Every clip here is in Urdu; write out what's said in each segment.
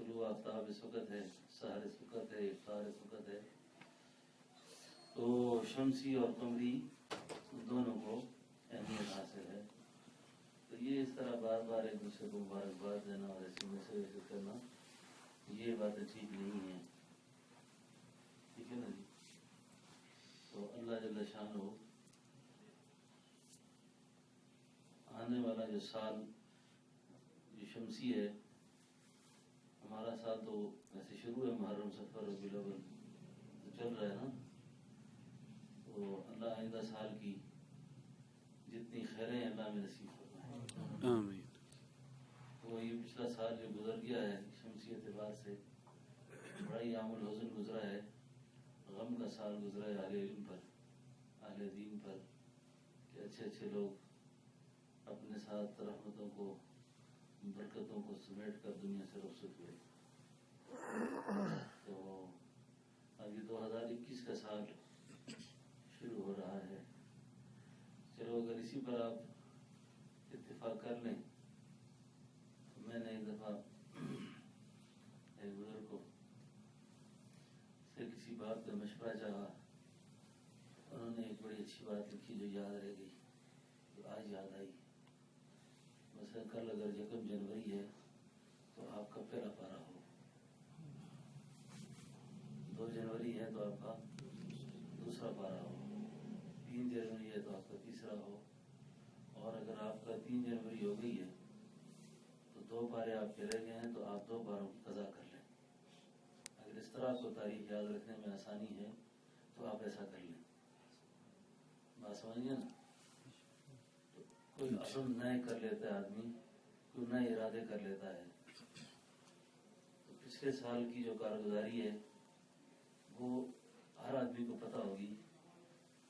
طلوع آفتاب اس وقت ہے، سحر اس وقت ہے، افطار اس وقت ہے. تو شمسی اور قمری دونوں کو اہمیت حاصل ہے. تو یہ اس طرح بار بار ایک دوسرے کو مبارکباد دینا اور ایسے میسج کرنا، یہ باتیں ٹھیک نہیں ہیں. ٹھیک ہے نا جی. تو اللہ جل شانہ آنے والا جو سال جو شمسی ہے، ہمارا سال تو ویسے شروع ہے، محرم صفر ربیع الاول تو چل رہا ہے نا. تو اللہ آئندہ سال کی جتنی خیریں اللہ میں نصیب فرمائے. آمین. تو یہ پچھلا سال جو گزر گیا ہے شمسی اعتبار سے بڑا ہی عام الحزن گزرا ہے، غم کا سال گزرا ہے اہل علم پر، اہل دین پر، کہ اچھے اچھے لوگ اپنے ساتھ رحمتوں کو، برکتوں کو سمیٹ کر دنیا سے رخصت ہوئے. تو ابھی 2021 کا سال شروع ہو رہا ہے. چلو اگر اسی پر آپ اتفاق کر لیں تو میں نے ایک دفعہ ایک بزرگ کو سے کسی بات کا مشورہ چاہا. انہوں نے ایک بڑی اچھی بات لکھی جو یاد رہ گئی، جو آج یاد آئی. مثلا کل اگر 1 جنوری ہے تو آپ کا پہلا پارہ ہو، 2 جنوری ہے تو آپ کا دوسرا پارہ ہو، 3 جنوری ہے تو آپ کا تیسرا ہو، اور اگر آپ کا 3 جنوری ہو گئی ہے تو 2 پارے آپ کے رہ گئے ہیں تو آپ 2 پاروں کی قضا کر لیں. اگر اس طرح کو تاریخ یاد رکھنے میں آسانی ہے تو آپ ایسا کر لیں. بات سمجھیے نا. تو کوئی عزم نئے کر لیتا ہے آدمی، کوئی نئے ارادے کر لیتا ہے. تو پچھلے سال کی جو کارگزاری ہے وہ ہر آدمی کو پتہ ہوگی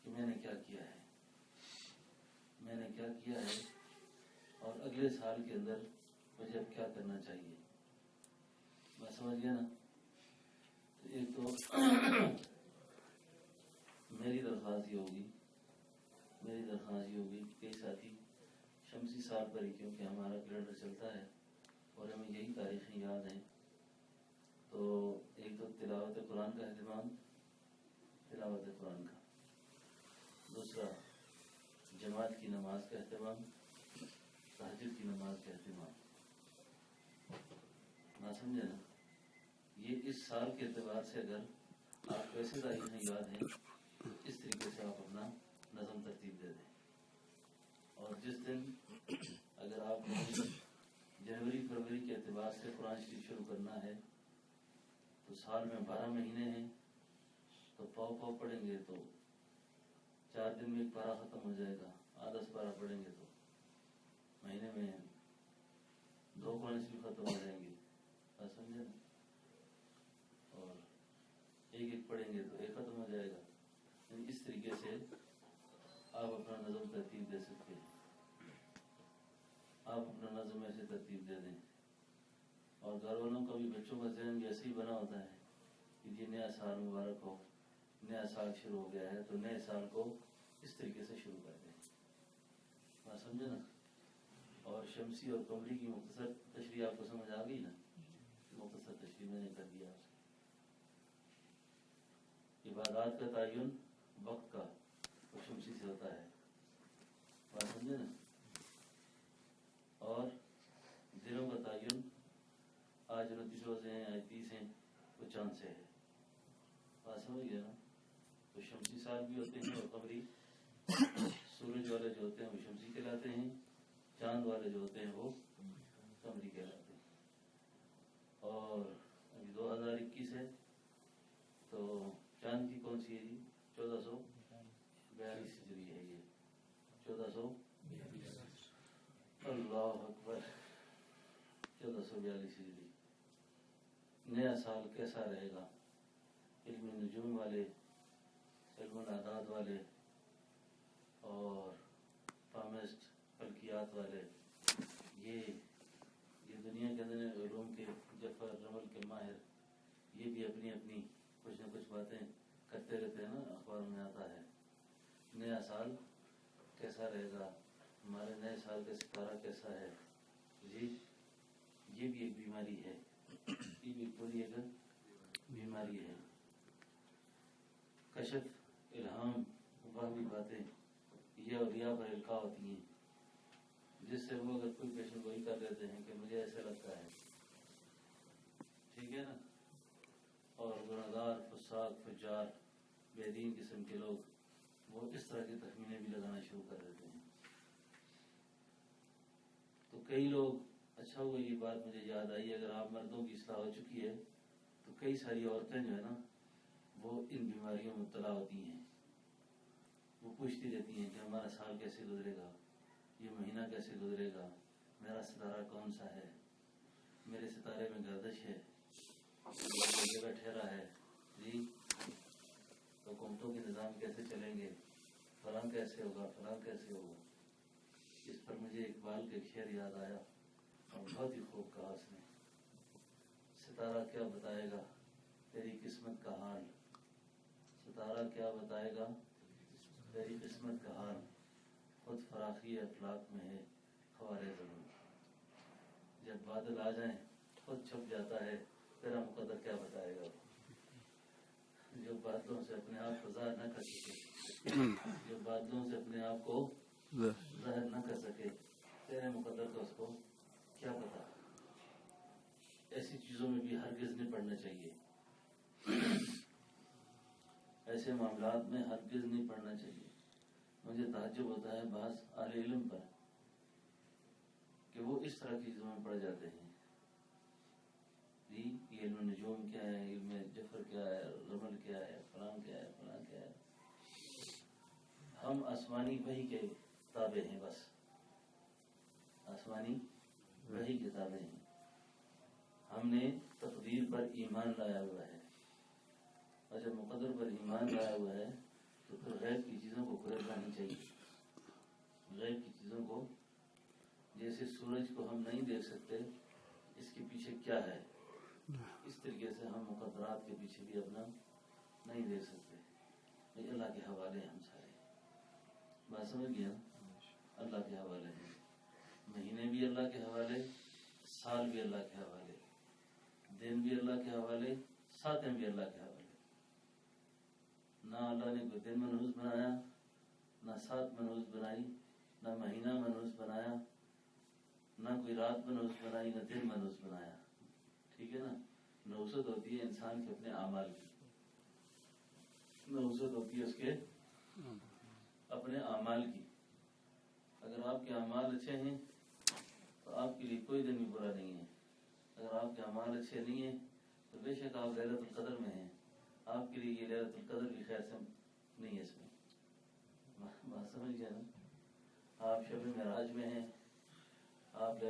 کہ میں نے کیا کیا ہے، میں نے کیا کیا ہے، اور اگلے سال کے اندر مجھے اب کیا کرنا چاہیے. بات سمجھ گیا نا. تو ایک تو میری درخواست یہ ہوگی کہ کئی ساتھی شمسی سال پر ہی، کیونکہ ہمارا کیلنڈر چلتا ہے اور ہمیں یہی تاریخیں یاد ہیں، تو ایک تو تلاوت قرآن کا اہتمام، تلاوت قرآن کا. دوسرا جماعت کی نماز کا اہتمام، تہجد کی نماز کا اہتمام. نہ سمجھے نا. یہ اس سال کے اعتبار سے اگر آپ کو ایسے تاریخیں یاد ہیں تو اس طریقے سے آپ اپنا نظم ترتیب دے دیں. اور جس دن اگر آپ کو جنوری فروری کے اعتبار سے قرآن شریف شروع کرنا ہے تو سال میں 12 مہینے ہیں، تو پاؤ پڑھیں گے تو 4 دن میں 1 پارہ ختم ہو جائے گا. 10 پارہ پڑھیں گے تو مہینے میں 2 قرآن شریف ختم ہو جائیں گے. بات سمجھے نا. اور 1 پڑھیں گے تو 1 ختم ہو جائے گا. یعنی اس طریقے سے آپ اپنا نظم ترتیب دے سکتے ہیں. آپ اپنا نظم ایسے ترتیب دے دیں. اور گھر والوں کا بھی، بچوں کا ذہن بھی ایسے ہی بنا ہوتا ہے کہ یہ نیا سال مبارک ہو، نیا سال شروع ہو گیا ہے تو نئے سال کو اس طریقے سے شروع کر دیں. بات سمجھے نا. اور شمسی اور قمری کی مختصر تشریح آپ کو سمجھ آ گئی نا. مختصر تشریح میں نے کر دیا آپ سے. عبادات کا تعین وقت کا وہ شمسی سے ہوتا ہے. بات سمجھے نا. اور دنوں کا تعین آج 29 روزے ہیں، آج 30 ہیں، وہ چاند سے ہے. بات سمجھ گیا نا. تو شمسی سال بھی ہوتے ہیں اور قمری، سورج والے جو ہوتے ہیں وہ شمسی کہلاتے ہیں، چاند والے جو ہوتے ہیں وہ قمری کہلاتے ہیں. اور ابھی 2021 ہے تو چاند کی کون سی ہے جی؟ 1442 ہجری ہے. یہ 1442. اللہ اکبر. 1442 ہجری. نیا سال کیسا رہے گا؟ علم نجوم والے، علم الاعداد والے اور پامسٹ فلکیات والے، یہ دنیا کے اندر علوم کے جفر رمل کے ماہر، یہ بھی اپنی اپنی کچھ نہ کچھ باتیں کرتے رہتے ہیں نا. اخبار میں آتا ہے نیا سال کیسا رہے گا، ہمارے نئے سال کا ستارہ کیسا ہے. جی یہ بھی ایک بیماری ہے. پوری ایک بیماری ہے. کشف، الہام، وہمی باتیں یہ اولیاء پر القاء ہوتی ہیں، جس سے وہ اگر کوئی پیشن گوئی کر لیتے ہیں کہ مجھے ایسا لگتا ہے، ٹھیک ہے نا. اور گناہگار، فساق، فجار، بے دین قسم کے لوگ وہ اس طرح کی تخمینے بھی لگانا شروع کر دیتے ہیں. تو کئی لوگ، اچھا ہوا یہ بات مجھے یاد آئی، اگر آپ مردوں کی اصلاح ہو چکی ہے تو کئی ساری عورتیں جو ہے نا وہ ان بیماریوں میں مبتلا ہوتی ہیں. وہ پوچھتی رہتی ہیں کہ ہمارا سال کیسے گزرے گا، یہ مہینہ کیسے گزرے گا، میرا ستارہ کون سا ہے، میرے ستارے میں گردش ہے، جگہ ٹھہرا ہے جی، حکومتوں کے نظام کیسے چلیں گے، فلاں کیسے ہوگا، فلاں کیسے ہوگا. اس پر مجھے اقبال کا ایک شعر یاد آیا اور بہت ہی خوب کہا اس نے. ستارہ کیا بتائے گا تیری قسمت کا حال، ستارہ کیا بتائے گا تیری قسمت کا حال، خود فراخی افلاق میں ہے خوار زمین. جب بادل آ جائیں خود چھپ جاتا ہے تیرا مقدر کیا بتائے گا. جو بادلوں سے اپنے آپ کو ظاہر نہ کر سکے، جو بادلوں سے اپنے آپ کو ظاہر نہ کر سکے، تیرے مقدر کا اس کو کیا پتا. ایسی چیزوں میں بھی ہرگز نہیں پڑنا چاہیے، ایسے معاملات میں ہرگز نہیں پڑھنا چاہیے. مجھے تعجب ہوتا ہے بعض اہل علم پر کہ وہ اس طرح کی چیزوں میں پڑ جاتے ہیں. جی یہ علم نجوم کیا ہے، علم جفر کیا ہے، رمل کیا ہے، فلاں کیا ہے، فلاں کیا ہے. ہم آسمانی وحی کے تابع ہیں، بس آسمانی وحی کے تابع ہیں. ہم نے تقدیر پر ایمان لایا ہوا ہے، اور جب مقدر پر ایمان لایا ہوا ہے تو پھر غیب کی چیزوں کو خریدنا نہیں چاہیے. غیب کی چیزوں کو، جیسے سورج کو ہم نہیں دیکھ سکتے اس کے پیچھے کیا ہے، اس طریقے سے ہم مقدرات کے پیچھے بھی اپنا نہیں دیکھ سکتے. یہ اللہ کے حوالے ہیں ہم سارے. بات سمجھ گیا؟ اللہ کے حوالے ہیں. مہینے بھی اللہ کے حوالے، سال بھی اللہ کے حوالے، دن بھی اللہ کے حوالے، ساتیں بھی اللہ کے حوالے. نہ اللہ نے کوئی دن منحوس بنایا، نہ سات منحوس بنائی، نہ مہینہ منحوس بنایا، نہ کوئی رات منحوس بنائی، نہ دن منحوس بنایا. ٹھیک ہے نا. نحوست ہوتی ہے انسان کے اپنے اعمال کی، نحوست ہوتی ہے اس کے اپنے اعمال کی. اگر آپ کے اعمال اچھے ہیں تو آپ کے لیے کوئی دن بھی برا نہیں ہے. اگر آپ کے اعمال اچھے نہیں ہیں تو بے شک آپ لیلۃ القدر میں ہیں، آپ کے لیے یہ لیلۃ القدر بھی خیر سے نہیں ہے. اس میں بات سمجھ گیا نا. آپ شب معراج میں ہیں، آپ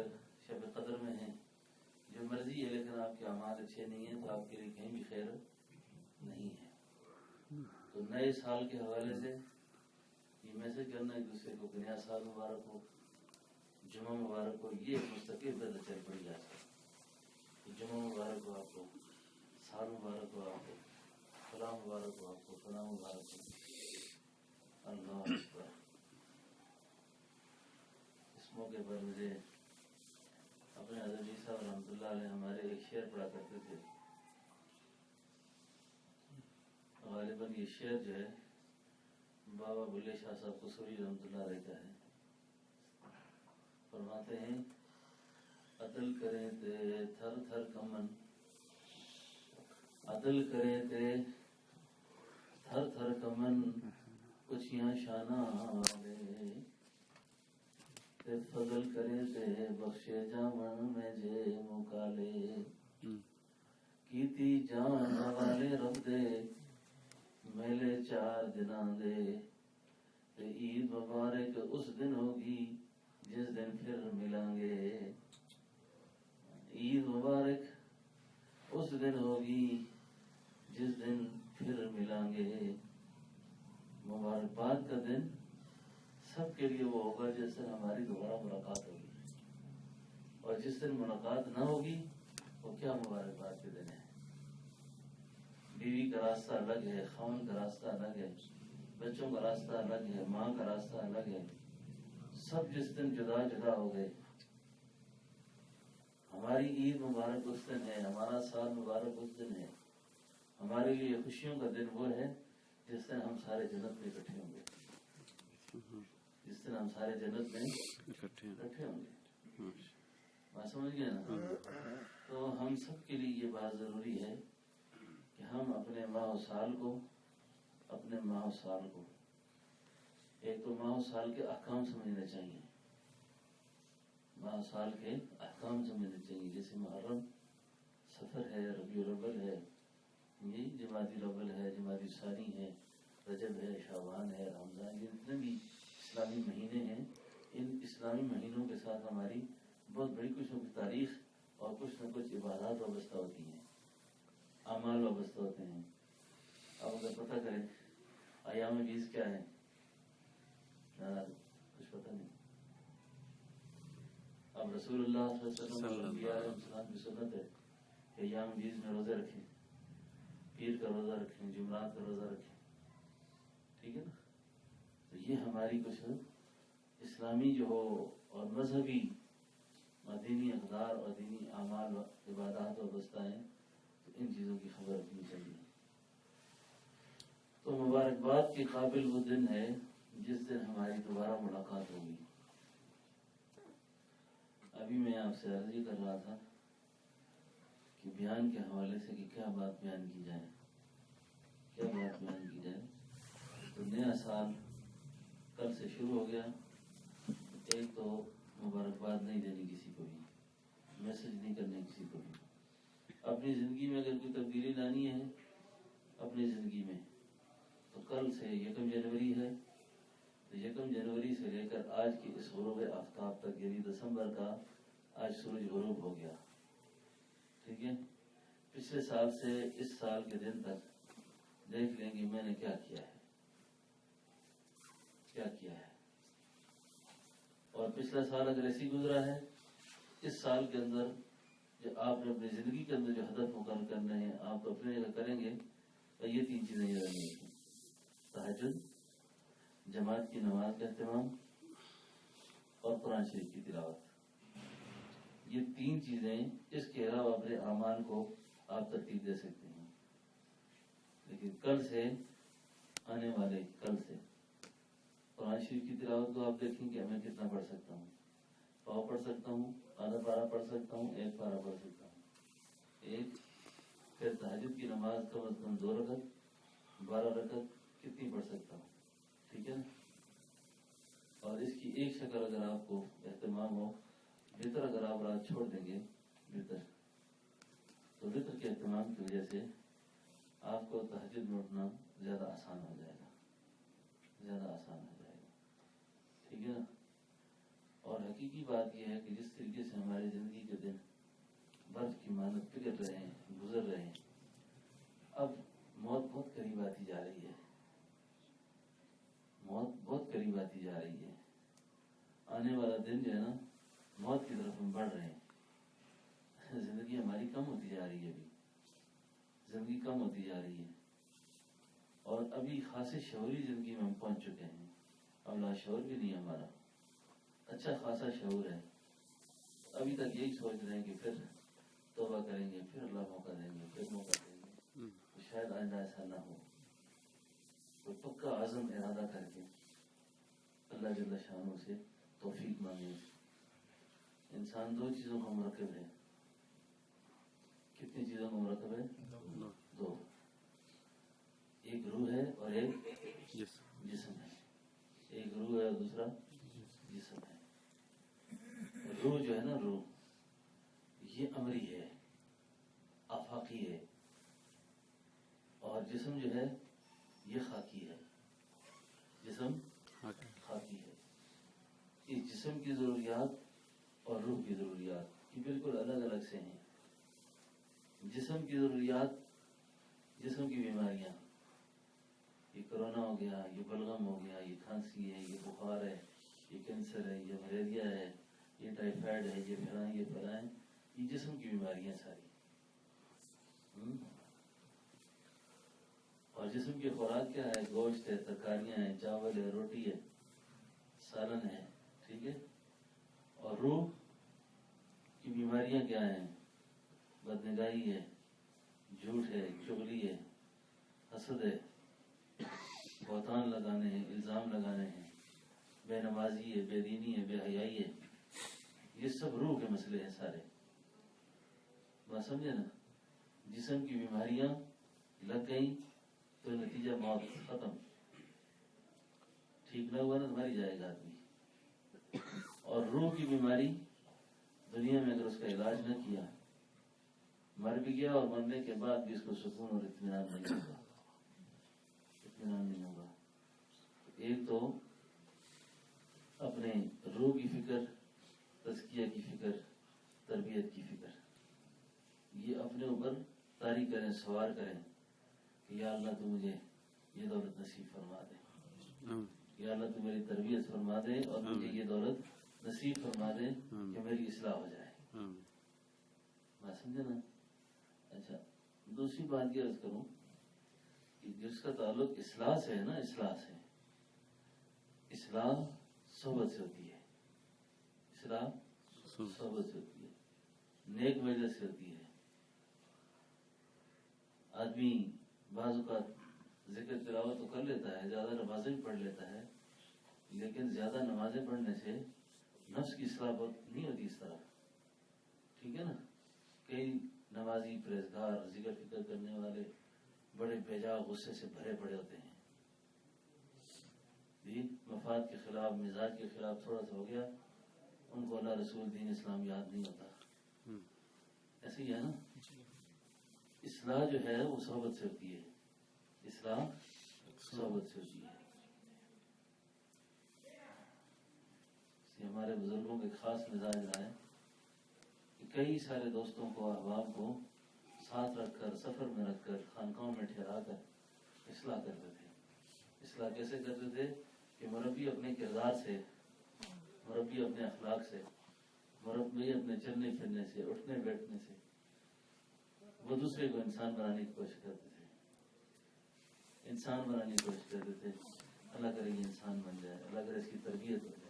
شب قدر میں ہیں، جو مرضی ہے، لیکن آپ کے اعمال اچھے نہیں ہیں تو آپ کے لیے کہیں بھی خیر نہیں ہے. تو نئے سال کے حوالے سے یہ میسج کرنا ایک دوسرے کو کہ نیا سال مبارک ہو، جمعہ مبارک ہو، یہ مستقل درد چل پڑی آج کل. جمعہ مبارک ہو آپ کو، سال مبارک ہو آپ کو، فلاں مبارک ہو آپ کو، فلاں مبارک ہو. اللہ اکبر. اس موقع پر مجھے اپنے حضرت جی صاحب رحمۃ اللہ علیہ ہمارے ایک شعر پڑھا کرتے تھے. غالباً یہ شعر جو ہے بابا بلے شاہ صاحب قصوری رحمۃ اللہ علیہ کا ہے. فرماتے ہیں عدل کرے تے تھر تھر کمن، عدل کرے تے تھر تھر کمن، کچھیاں شانہ والے، تے فضل کرے تے بخشے جامن میں جے مکالے. کیتی جان والے رب دے میلے 4 دناں دے، تے عید مبارک اس دن ہوگی جس دن پھر ملیں گے. عید مبارک اس دن ہوگی جس دن پھر ملیں گے. مبارکباد کا دن سب کے لیے وہ ہوگا جس دن ہماری دوبارہ ملاقات ہوگی، اور جس دن ملاقات نہ ہوگی وہ کیا مبارکباد کے دن ہے. بیوی کا راستہ الگ ہے، خاوند کا راستہ الگ ہے، بچوں کا راستہ الگ ہے، ماں کا راستہ الگ ہے. سب جس دن جدا جدا ہو گئے، ہم ہماری عید مبارک اس دن ہے، ہمارا سال مبارک اس دن ہے، ہمارے لیے خوشیوں کا دن وہ ہے جس دن ہم سارے جنت میں اکٹھے ہوں گے، جس دن ہم سارے جنت میں اکٹھے ہوں گے۔ بات سمجھ گئے نا؟ تو ہم سب کے لیے یہ بات ضروری ہے کہ ہم اپنے ماہ و سال کو ایک تو ماہ و سال کے احکام سمجھنے چاہیے، ماہ و سال کے احکام سمجھنے چاہیے، جیسے محرم، سفر ہے، ربیع الاول ہے، یہ جمادی الاول ہے، جمادی ثانی ہے، رجب ہے، شعبان ہے، رمضان، یہ جتنے بھی اسلامی مہینے ہیں، ان اسلامی مہینوں کے ساتھ ہماری بہت بڑی کچھ نہ کچھ تاریخ اور کچھ نہ کچھ عبادات وابستہ ہوتی ہیں، اعمال وابستہ ہوتے ہیں۔ اب اگر پتہ کریں ایام بیس کیا ہے، کچھ پتہ نہیں۔ اب رسول اللہ صلی اللہ علیہ وسلم اور انبیاء علیہ السلام کی سنت ہے کہ ایام بیس میں روزے رکھیں، پیر کا روزہ رکھیں، جمعرات کا روزہ رکھیں، ٹھیک ہے نا؟ تو یہ ہماری کچھ اسلامی جو ہو اور مذہبی دینی اقدار اور دینی اعمال عبادات وابستہ ہیں، تو ان چیزوں کی خبر رکھنی چاہیے۔ تو مبارکباد کے قابل وہ دن ہے جس دن ہماری دوبارہ ملاقات ہوگی۔ ابھی میں آپ سے عرض یہ کر رہا تھا کہ بیان کے حوالے سے کہ کیا بات بیان کی جائے، تو نیا سال کل سے شروع ہو گیا۔ ایک تو مبارکباد نہیں دینی کسی کو بھی، میسج نہیں کرنے کسی کو بھی۔ اپنی زندگی میں اگر کوئی تبدیلی لانی ہے اپنی زندگی میں، تو کل سے 1 جنوری ہے، تو 1 جنوری سے لے کر آج کی اس غروب آفتاب تک، یعنی دسمبر کا آج سورج غروب ہو گیا، ٹھیک ہے؟ پچھلے سال سے اس سال کے دن تک دیکھ لیں کہ میں نے کیا کیا ہے، اور پچھلا سال اگر ایسی گزرا ہے، اس سال کے اندر جو آپ نے اپنی زندگی کے اندر جو ہدف مقرر کرنے ہیں آپ تو اپنے جگہ کریں گے، تو یہ 3 چیزیں یاد رہیں گی: تہجد، جماعت کی نماز کا اہتمام، اور قرآن شریف کی تلاوت۔ یہ 3 چیزیں، اس کے علاوہ اپنے اعمال کو آپ ترتیب دے سکتے ہیں، لیکن کل سے آنے والے کل سے قرآن شریف کی تلاوت کو آپ دیکھیں کہ میں کتنا پڑھ سکتا ہوں، پاؤ پڑھ سکتا ہوں، آدھا پارہ پڑھ سکتا ہوں، 1 پارہ پڑھ سکتا ہوں، پھر تہجد کی نماز کم از کم 2 رکعت، 12 رکعت کتنی پڑھ سکتا ہوں، ٹھیک ہے نا؟ اور اس کی ایک شکل اگر آپ کو اہتمام ہو، وطر اگر آپ رات چھوڑ دیں گے، تو وطر کے اہتمام کی وجہ سے آپ کو تہجد میں اٹھنا زیادہ آسان ہو جائے گا، ٹھیک ہے نا؟ اور حقیقی بات یہ ہے کہ جس طریقے سے ہماری زندگی کے دن برف کی مانند پگھل رہے ہیں، گزر رہے ہیں، اب موت بہت قریب آتی جا رہی ہے، آنے والا دن جو ہے نا، موت کی طرف ہم بڑھ رہے ہیں، زندگی ہماری کم ہوتی جا رہی ہے، اور ابھی خاصی شعوری زندگی میں ہم پہنچ چکے ہیں، اب لاشعور بھی نہیں ہمارا، اچھا خاصا شعور ہے، ابھی تک یہی سوچ رہے ہیں کہ پھر توبہ کریں گے، پھر اللہ موقع دیں گے، تو شاید آئندہ ایسا نہ ہو۔ تو پکا عزم ارادہ کر کے اللہ جل شانہ سے توفیق مانگے۔ انسان 2 چیزوں کا مرکب ہے، کتنی چیزوں کا مرکب ہے؟ 2، ایک روح ہے اور ایک جسم ہے، ایک روح ہے اور دوسرا جسم ہے۔ روح جو ہے نا، روح یہ امری ہے، آفاقی ہے، اور جسم جو ہے یہ خاکی ہے، اس جسم کی ضروریات اور روح کی ضروریات یہ بالکل الگ الگ سے ہیں۔ جسم کی ضروریات، جسم کی بیماریاں، یہ کرونا ہو گیا، یہ بلغم ہو گیا، یہ کھانسی ہے، یہ بخار ہے، یہ کینسر ہے، یہ ملیریا ہے، یہ ٹائیفائڈ ہے، یہ فلاں یہ جسم کی بیماریاں ساری۔ اور جسم کی خوراک کیا ہے؟ گوشت ہے، ترکاریاں ہیں، چاول ہے، روٹی ہے، سالن ہے، ٹھیک ہے؟ اور روح کی بیماریاں کیا ہیں؟ بدنگاہی ہے، جھوٹ ہے، چغلی ہے، حسد ہے، بہتان لگانے ہیں، الزام لگانے ہیں، بے نمازی ہے، بے دینی ہے، بے حیائی ہے. یہ سب روح کے مسئلے ہیں سارے. بات سمجھے نا؟ جسم کی بیماریاں لگ گئیں تو نتیجہ موت، ختم. ٹھیک نہ ہوا نا تو مر جائے گا آدمی. اور روح کی بیماری دنیا میں اگر اس کا علاج نہ کیا، مر بھی گیا اور مرنے کے بعد بھی اس کو سکون اور اطمینان نہیں ہوگا. اطمینان نہیں ہوگا. ایک تو اپنے روح کی فکر، تزکیہ کی فکر، تربیت کی فکر، یہ اپنے اوپر طاری کریں، سوار کریں کہ یا اللہ تو مجھے یہ دولت نصیب فرما دے، یا اللہ تو میری تربیت فرما دے اور مجھے یہ دولت نصیب فرما دے کہ میری اصلاح ہو جائے. بات سمجھے نا؟ اچھا، دوسری بات یہ عرض کروں کہ جس کا تعلق اصلاح سے ہے نا، اصلاح سے، اصلاح صحبت سے ہوتی ہے. اصلاح صحبت سے ہوتی ہے، نیک مجلس سے ہوتی ہے. آدمی بعض اوقات ذکر تلاوت تو کر لیتا ہے، زیادہ نمازیں بھی پڑھ لیتا ہے، لیکن زیادہ نمازیں پڑھنے سے نفس کی اصلاح نہیں ہوتی اس طرح. ٹھیک ہے نا؟ کئی نمازی پرہیزگار ذکر فکر کرنے والے بڑے بیجا غصے سے بھرے پڑے ہوتے ہیں. جی، مفاد کے خلاف، مزاج کے خلاف تھوڑا سا ہو گیا، ان کو اللہ رسول دین اسلام یاد نہیں ہوتا. ایسے ہی ہے نا؟ اصلاح جو ہے وہ صحبت سے ہوتی ہے. اصلاح صحبت سے ہوتی ہے. ہمارے بزرگوں کے خاص مزاج رہا ہے کہ کئی سارے دوستوں کو، احباب کو ساتھ رکھ کر، سفر میں رکھ کر، خانقاہوں میں ٹھہرا کر اصلاح کرتے تھے. اصلاح کیسے کرتے تھے کہ مربی اپنے کردار سے، مربی اپنے اخلاق سے، مربی اپنے چلنے پھرنے سے، اٹھنے بیٹھنے سے وہ دوسرے کو انسان بنانے کی کوشش کرتے تھے. انسان بنانے کی کوشش کرتے تھے. اللہ کرے یہ انسان بن جائے، اللہ کرے اس کی تربیت ہو جائے،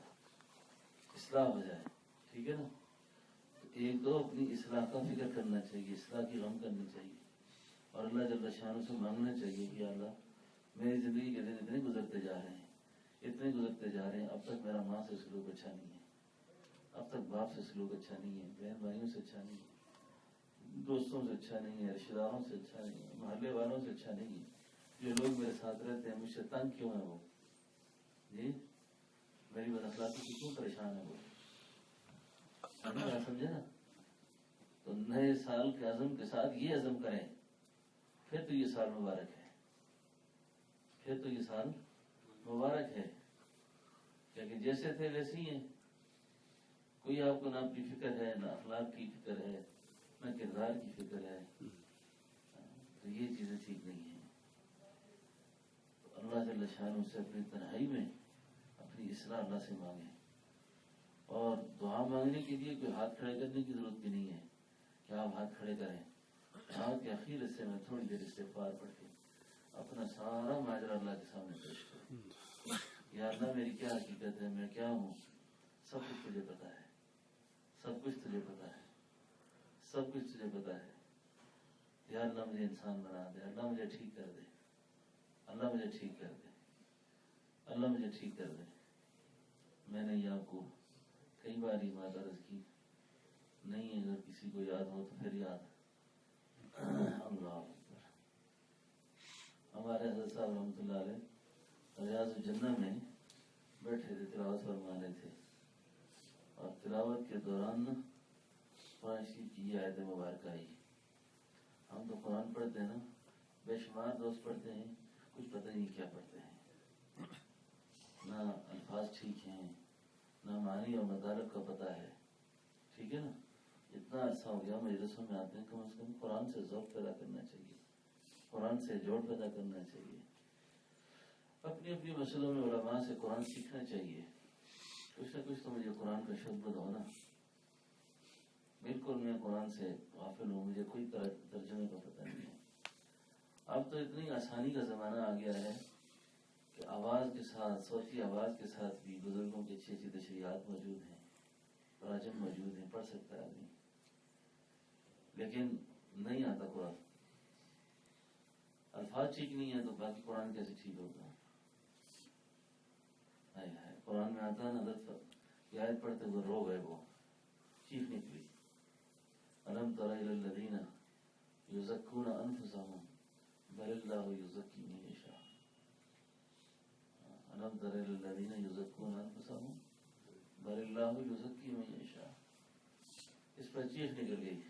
اصلاح ہو جائے. ٹھیک ہے نا؟ ایک تو اپنی اصلاح کا فکر کرنا چاہیے، اصلاح کی غم کرنی چاہیے، اور اللہ جل شانہ سے مانگنا چاہیے کہ اللہ میری زندگی کے دن اتنے گزرتے جا رہے ہیں، اتنے گزرتے جا رہے ہیں، اب تک میرا ماں سے سلوک اچھا نہیں ہے، اب تک باپ سے سلوک اچھا نہیں ہے، بہن بھائیوں سے اچھا نہیں ہے، دوستوں سے اچھا نہیں ہے، رشتے داروں سے اچھا نہیں ہے، محلے والوں سے اچھا نہیں ہے. جو لوگ میرے ساتھ رہتے ہیں مجھ سے تنگ کیوں ہے وہ؟ جی، میری بد اخلاقی سے کیوں پریشان ہے وہ؟ سمجھے نا؟ تو نئے سال کے عزم کے ساتھ یہ عزم کریں، پھر تو یہ سال مبارک ہے، پھر تو یہ سال مبارک ہے. کیونکہ جیسے تھے ویسے ہی ہیں. کوئی آپ کو نہ اپنی فکر ہے، نہ اخلاق کی فکر ہے، نہ کردار کی فکر ہے. تو یہ چیزیں ٹھیک نہیں ہیں. تو اللہ جل شانہ سے اپنی تنہائی میں اپنی اصلاح اللہ سے مانگیں. اور دعا مانگنے کے لیے کوئی ہاتھ کھڑے کرنے کی ضرورت بھی نہیں ہے کہ آپ ہاتھ کھڑے کریں. ہاتھ کے اخیر حصے میں تھوڑی دیر استغفار پڑھ کے اپنا سارا ماجرا اللہ کے سامنے پیش کریں. یا اللہ میری کیا حقیقت ہے، میں کیا ہوں، سب کچھ تجھے پتا ہے، سب کچھ تجھے پتا ہے، سب کچھ تجھے پتا ہے. یا اللہ مجھے انسان بنا دے، اللہ مجھے ٹھیک کر دے، اللہ مجھے ٹھیک کر دے، اللہ مجھے ٹھیک کر دے. میں نے آپ کو کئی بار یہ بات عرض کی نہیں ہے، اگر کسی کو یاد ہو تو پھر یاد. اللہ اکبر. ہمارے حضرت صاحب رحمۃ اللہ علیہ ریاض الجنہ میں بیٹھے تھے، تلاوت فرما رہے تھے، اور تلاوت کے دوران قرآن شریف کی یہ آیت مبارکہ آئی. ہم تو قرآن پڑھتے ہیں نا، بے شمار دوست پڑھتے ہیں، کچھ پتہ نہیں کیا پڑھتے ہیں، نہ الفاظ ٹھیک ہیں، نہ معنی اور مطالب کا پتہ ہے. ٹھیک ہے نا؟ اتنا عرصہ ہو گیا مجلسوں میں آتے ہیں، کم از کم قرآن سے ذوق پیدا کرنا چاہیے، قرآن سے جوڑ پیدا کرنا چاہیے. اپنی اپنی مسئلوں میں علماء سے قرآن سیکھنا چاہیے. کچھ نہ کچھ تو مجھے قرآن کا شعبہ ہونا. بالکل میں قرآن سے غافل ہوں، مجھے کوئی ترجمے کا پتہ نہیں ہے. اب تو اتنی آسانی کا زمانہ آ گیا ہے کہ آواز کے ساتھ، صوتی آواز کے ساتھ بھی بزرگوں کی اچھی اچھی تشریحات موجود ہیں، تراجم موجود ہیں، پڑھ سکتا ہے آدمی. لیکن نہیں آتا قرآن، الفاظ ٹھیک نہیں ہے تو باقی قرآن کیسے ٹھیک ہوگا؟ قرآن میں آتا ہے نا، حضرت آیت پڑھتے ہوئے رو گئے، وہ چیخ نکلی، الم تر الی الذین یزکون انفسهم بل اللہ یزکی من یشاء، الم تر الی الذین یزکون انفسهم بل اللہ یزکی من یشاء. اس پر چیخ نکل گئی.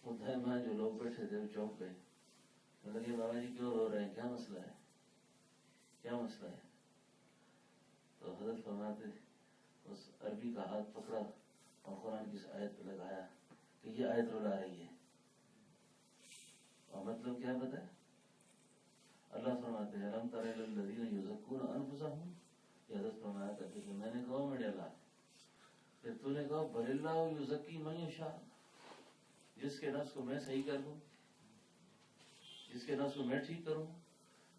وہ دائما جو لوگ بیٹھے تھے وہ چونک گئے، لگے بابا جی کیوں رو رہے ہیں، کیا مسئلہ ہے، کیا مسئلہ ہے؟ تو حضرت فرماتے اس عربی کا ہاتھ پکڑا اور قرآن کی اس آیت پہ لگایا کہ یہ آیت رلا رہی ہے. اور مطلب کیا بتائے؟ اللہ فرماتے ہیں الم تر الی الذین یزکون انفسهم. یہ حضرت فرمایا کرتے کہ میں نے کہا میرے اللہ، پھر تو نے کہا بل اللہ یزکی من یشاء، جس کے نفس کو میں صحیح کر دوں، جس کے نفس کو میں ٹھیک کروں.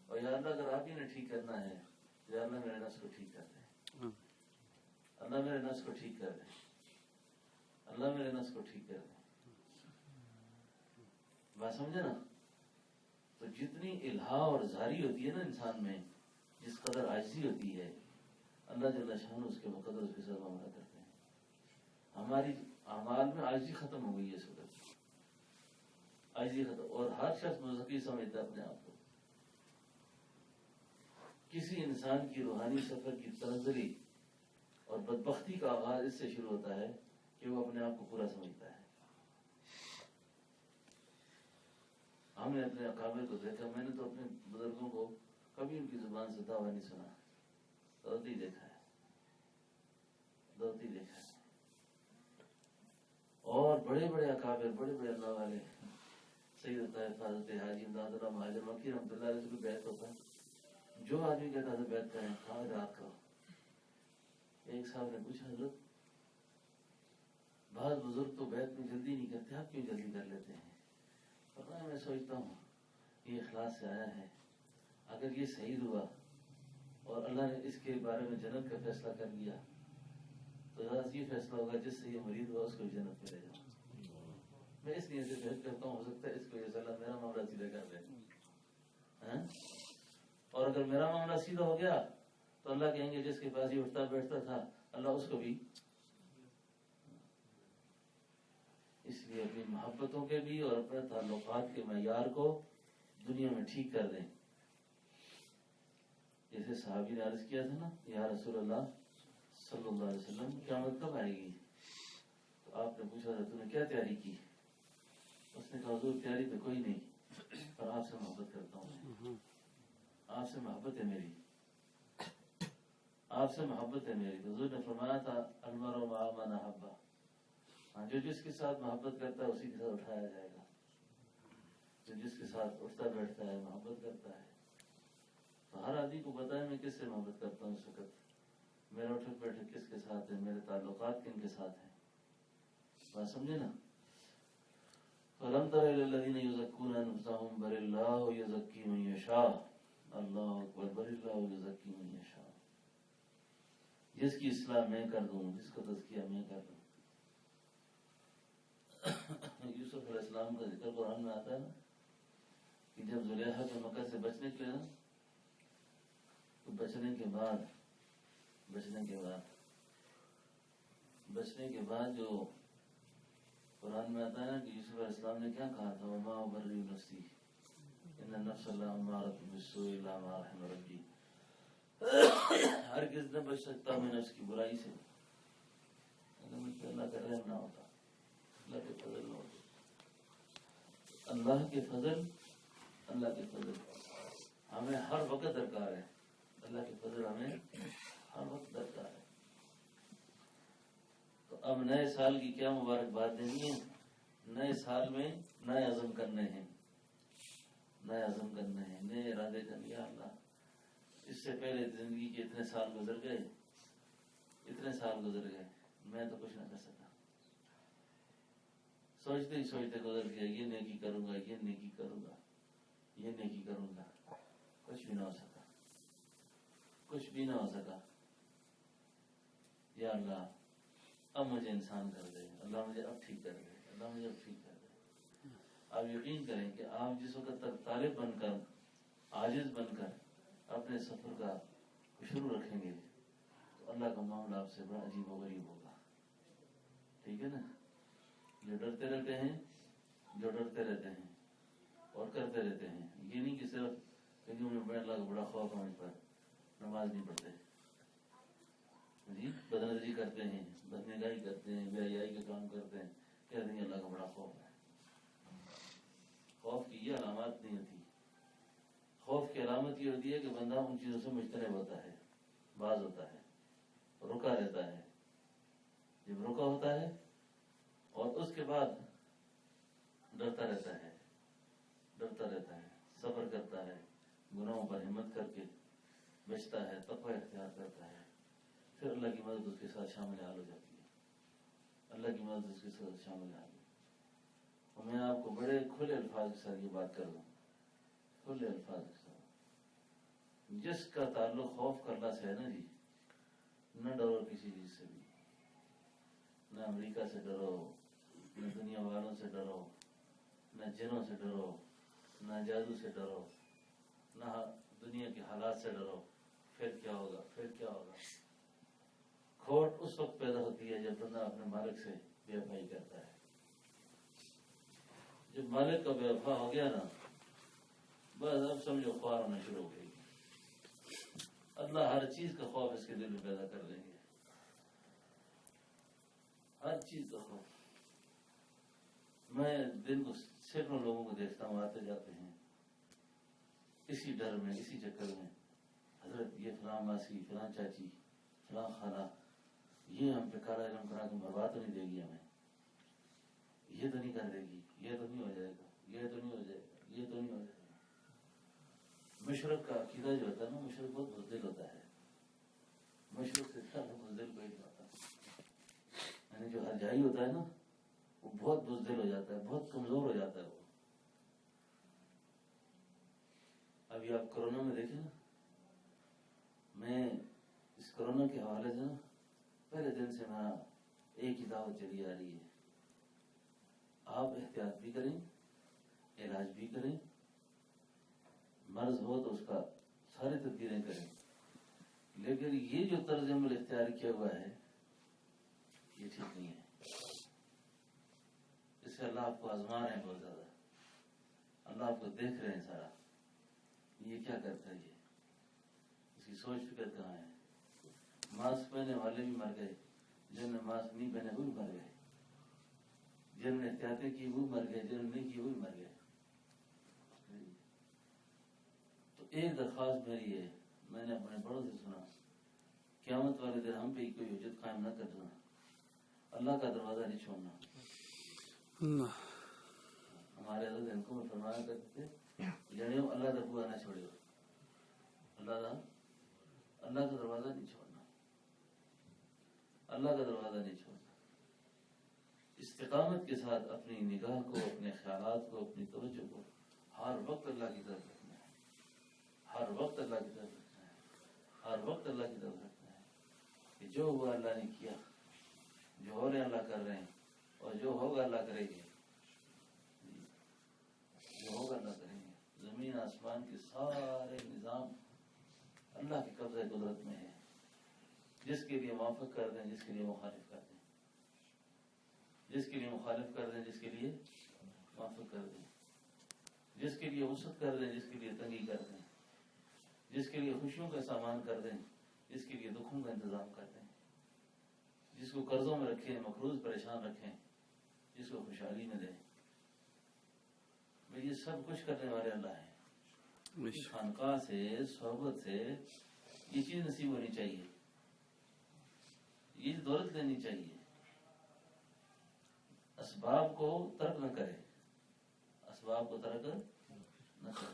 اور یا اللہ اگر آپ ہی نے ٹھیک کرنا ہے، یا اللہ میرے نفس کو ٹھیک کر دے، اللہ میرے نفس کو ٹھیک کر دے، اللہ میرے نفس کو ٹھیک کر دے. بات سمجھے نا؟ تو جتنی الہا اور زاری ہوتی ہے نا انسان میں، جس قدر عاجزی ہوتی ہے، اللہ جل شانہ اس کے مقدر اس کے ساتھ معاملہ کرتے ہیں. ہماری اعمال میں عاجزی ختم ہو گئی ہے اس وقت، عاجزی ختم. اور ہر شخص مزکی سمجھتا ہے اپنے آپ کو. کسی انسان کی روحانی سفر کی تنزلی اور بدبختی کا آغاز اس سے شروع ہوتا ہے کہ وہ اپنے آپ کو پورا سمجھتا ہے. ہم نے اپنے اکابر کو دیکھا، میں نے تو اپنے بزرگوں کو کبھی ان کی زبان سے دعویٰ نہیں سنا، دوتی دیکھا ہے، دوتی دیکھا ہے. اور بڑے بڑے اکابر، بڑے بڑے اللہ والے، سید طائف حضرت حاجی امداد اللہ مہاجر مکی رحمۃ اللہ علیہ سے کوئی بیعت ہوتا ہے، جو آدمی کہتا ہے بیعت کریں، کہاں رات کرو. ایک صاحب نے پوچھا حضرت بعض بزرگ تو بیعت میں جلدی نہیں کرتے، آپ کیوں جلدی کر لیتے ہیں؟ پتہ ہے میں سوچتا ہوں یہ اخلاص سے آیا ہے، اگر یہ صحیح ہوا اور اللہ نے اس کے بارے میں جنت کا فیصلہ کر لیا تو ذرا یہ فیصلہ ہوگا جس سے یہ مرید ہوا اس کو جنت میں لے جاؤں. میں اس لیے سے بحث کرتا ہوں، ہو سکتا ہے اس کو یہ اللہ میرا معاملہ سیدھا کر دے. اور اگر میرا معاملہ سیدھا ہو گیا تو اللہ کہیں گے جس کے پاس یہ اٹھتا بیٹھتا تھا اللہ اس کو بھی. اس لیے اپنی محبتوں کے بھی اور اپنے تعلقات کے معیار کو دنیا میں ٹھیک کر دیں. جیسے صحابی نے عرض کیا تھا نا، یا رسول اللہ صلی اللہ علیہ وسلم قیامت کب آئے گی؟ تو آپ نے پوچھا تھا تو نے کیا تیاری کی؟ اس نے کہا حضور تیاری تو کوئی نہیں، پر آپ سے محبت کرتا ہوں، آپ سے محبت ہے میری، آپ سے محبت ہے میری. حضور نے فرمایا تھا المرء مع من احب، جو جس کے ساتھ محبت کرتا ہے اسی کے ساتھ اٹھایا جائے گا. جو جس کے ساتھ اٹھتا بیٹھتا ہے محبت کرتا ہے. تو ہر آدمی کو پتا ہے میں کس سے محبت کرتا ہوں اس وقت، میرا اٹھک بیٹھک کس کے ساتھ ہے، میرے تعلقات کن کے ساتھ ہیں. بات سمجھے نا؟ فَلَمْ تَرَ إِلَى الَّذِينَ يُزَكُّونَ أَنفُسَهُم بَلِ اللَّهُ يُزَكِّي مَن يَشَاءُ. اللہ اکبر. بَلِ اللَّهُ يُزَكِّي مَن يَشَاءُ. جس کی اصلاح میں کر دوں، جس کا تزکیہ میں کر دوں. یوسف علیہ السلام کا ذکر قرآن میں آتا ہے نا کہ جب زلیخا کے مکر سے بچنے کے لیے نا، تو بچنے کے بعد جو قرآن میں آتا ہے نا کہ یوسف علیہ السلام نے کیا کہا تھا، وَمَا أُبَرِّئُ نَفْسِي إِنَّ النَّفْسَ لَأَمَّارَةٌ بِالسُّوءِ إِلَّا مَا رَحِمَ رَبِّي. ہرگز نہ بچ سکتا میں نفس کی برائی سے اگر مجھ پہ اللہ کا رحم نہ ہوتا، اللہ کے فضل نہ ہوتے. اللہ کے فضل ہمیں ہر وقت درکار ہے. اللہ کے فضل ہمیں ہر وقت درکار ہے. تو اب نئے سال کی کیا مبارکباد دینی ہے؟ نئے سال میں نئے عزم کرنے ہیں، نئے ارادے کرنے. یا اللہ اس سے پہلے زندگی کے اتنے سال گزر گئے، میں تو کچھ نہ کر سکا. سوچتے ہی سوچتے گزر گیا، یہ نیکی کروں گا، یہ نیکی کروں گا، یہ نیکی کروں گا. کچھ بھی نہ ہو سکا. یا اللہ اب مجھے انسان کر دے، اللہ مجھے اب ٹھیک کر دے، اللہ مجھے اب ٹھیک کر دے. آپ یقین کریں کہ آپ جس وقت تک طالب بن کر عاجز بن کر اپنے سفر کا شروع رکھیں گے تو اللہ کا معاملہ آپ سے بڑا عجیب و غریب ہوگا. ٹھیک ہے نا. جو ڈرتے رہتے ہیں اور کرتے رہتے ہیں. یہ نہیں کہ صرف مجھے اللہ کا بڑا خوف ہے مجھ پر، نماز نہیں پڑھتے جی، بد نظری کرتے ہیں، بد نگاہی کرتے ہیں، بے حیائی کے کام کرتے ہیں، کہتے ہیں اللہ کا بڑا خوف ہے. خوف کی یہ علامات نہیں ہوتی. خوف کی علامت یہ ہوتی ہے کہ بندہ ان چیزوں سے مجتنب ہوتا ہے، باز ہوتا ہے، رکا رہتا ہے. جب رکا ہوتا ہے اور اس کے بعد ڈرتا رہتا ہے، صبر کرتا ہے، گناہوں پر ہمت کر کے بچتا ہے، تقوی اختیار کرتا ہے، پھر اللہ کی مدد اس کے ساتھ شامل حال ہو جاتی ہے. اللہ کی مدد اس کے ساتھ شامل حال ہے. اور میں آپ کو بڑے کھلے الفاظ کے ساتھ یہ بات کر رہا ہوں، کھلے الفاظ کے ساتھ. جس کا تعلق خوف کا اللہ سے ہے نا جی، نہ ڈرو کسی چیز سے بھی. نہ امریکہ سے ڈرو، نہ دنیا والوں سے ڈرو، نہ جنوں سے ڈرو، نہ جادو سے ڈرو، نہ دنیا کے حالات سے ڈرو. پھر کیا ہوگا؟ کھوٹ اس وقت پیدا ہوتی ہے جب بندہ اپنے مالک سے بے وفائی کرتا ہے. جب مالک کا بے وفا ہو گیا نا، بس اب سمجھو خوار ہونا شروع ہو گئی. اللہ ہر چیز کا خوف اس کے دل میں پیدا کر دیں گے، ہر چیز کا خوف. میں دن کو سینکڑوں لوگوں کو دیکھتا ہوں، آتے جاتے ہیں اسی ڈر میں، اسی چکر میں. حضرت یہ فلاں ماسی، فلاں چاچی، فلاں خالہ یہ ہم پہ کالا علم کرا کے برباد تو نہیں دے گی ہمیں، یہ تو نہیں کر دے گی، یہ تو نہیں ہو جائے گا، یہ تو نہیں ہو جائے گا، یہ تو نہیں ہو جائے گا. مشرق کا عقیدہ جو ہوتا ہے نا، مشرق بہت بزدل ہوتا ہے. مشرق سے زیادہ بزدل کوئی نہیں ہوتا. یعنی جو ہرجائی ہوتا ہے نا، وہ بہت بزدل ہو جاتا ہے، بہت کمزور ہو جاتا ہے. وہ ابھی آپ کرونا میں دیکھیں نا، میں اس کرونا کے حوالے سے نا پہلے دن سے میں ایک ہی دعوت چلی آ رہی ہے. آپ احتیاط بھی کریں، علاج بھی کریں، مرض ہو تو اس کا ساری تدبیریں کریں. لیکن یہ جو طرز عمل اختیار کیا ہوا ہے یہ ٹھیک نہیں ہے. اس سے اللہ آپ کو آزما رہے ہیں بہت زیادہ. اللہ آپ کو دیکھ رہے ہیں سارا، یہ کیا کرتا ہے، یہ اس کی سوچ فکر کہاں ہے. ماسک پہنے والے بھی مر گئے، جن نے ماسک نہیں پہنے وہ بھی مر گئے، جن نے احتیاطیں کی وہ مر گئے، جن نے نہیں کی وہ بھی مر گئے. تو ایک درخواست میری ہے، میں نے اپنے بڑوں سے سنا، قیامت والے دن ہم پہ کوئی حجت قائم نہ کرنا، اللہ کا دروازہ نہیں چھوڑنا. ہمارے حضرت ان کو فرمایا کرتے تھے، جنیو اللہ کا دروازہ نہ چھوڑو، اللہ کا دروازہ نہیں چھوڑنا، اللہ کا دروازہ نہیں چھوڑنا. استقامت کے ساتھ اپنی نگاہ کو، اپنے خیالات کو، اپنی توجہ کو ہر وقت اللہ کی طرف رکھنا ہے، ہر وقت اللہ کی طرف رکھنا ہے، ہر وقت اللہ کی طرف رکھنا ہے کہ جو ہوا اللہ نے کیا، جو ہو رہے اللہ کر رہے ہیں، اور جو ہوگا اللہ کریں گے، جو ہوگا اللہ کریں گے. زمین آسمان کے سارے نظام اللہ کے قبضہ قدرت میں ہے. جس کے لیے موافق کر دیں، جس کے لیے مخالف کر دیں، جس کے لیے مخالف کر دیں، جس کے لیے موافق کر دیں، جس کے لیے وسعت کر دیں، جس کے لیے تنگی کر دیں، جس کے لیے خوشیوں کا سامان کر دیں، جس کے لیے دکھوں کا انتظام کر دیں، جس کو قرضوں میں رکھیں، مقروض پریشان رکھیں، جس کو خوشحالی میں دیں. یہ سب کچھ کرنے والے اللہ ہیں. خانقاہ سے، صحبت سے یہ چیز نصیب ہونی چاہیے، یہ دولت لینی چاہیے. اسباب کو ترک نہ کرے، اسباب کو ترک نہ کرے،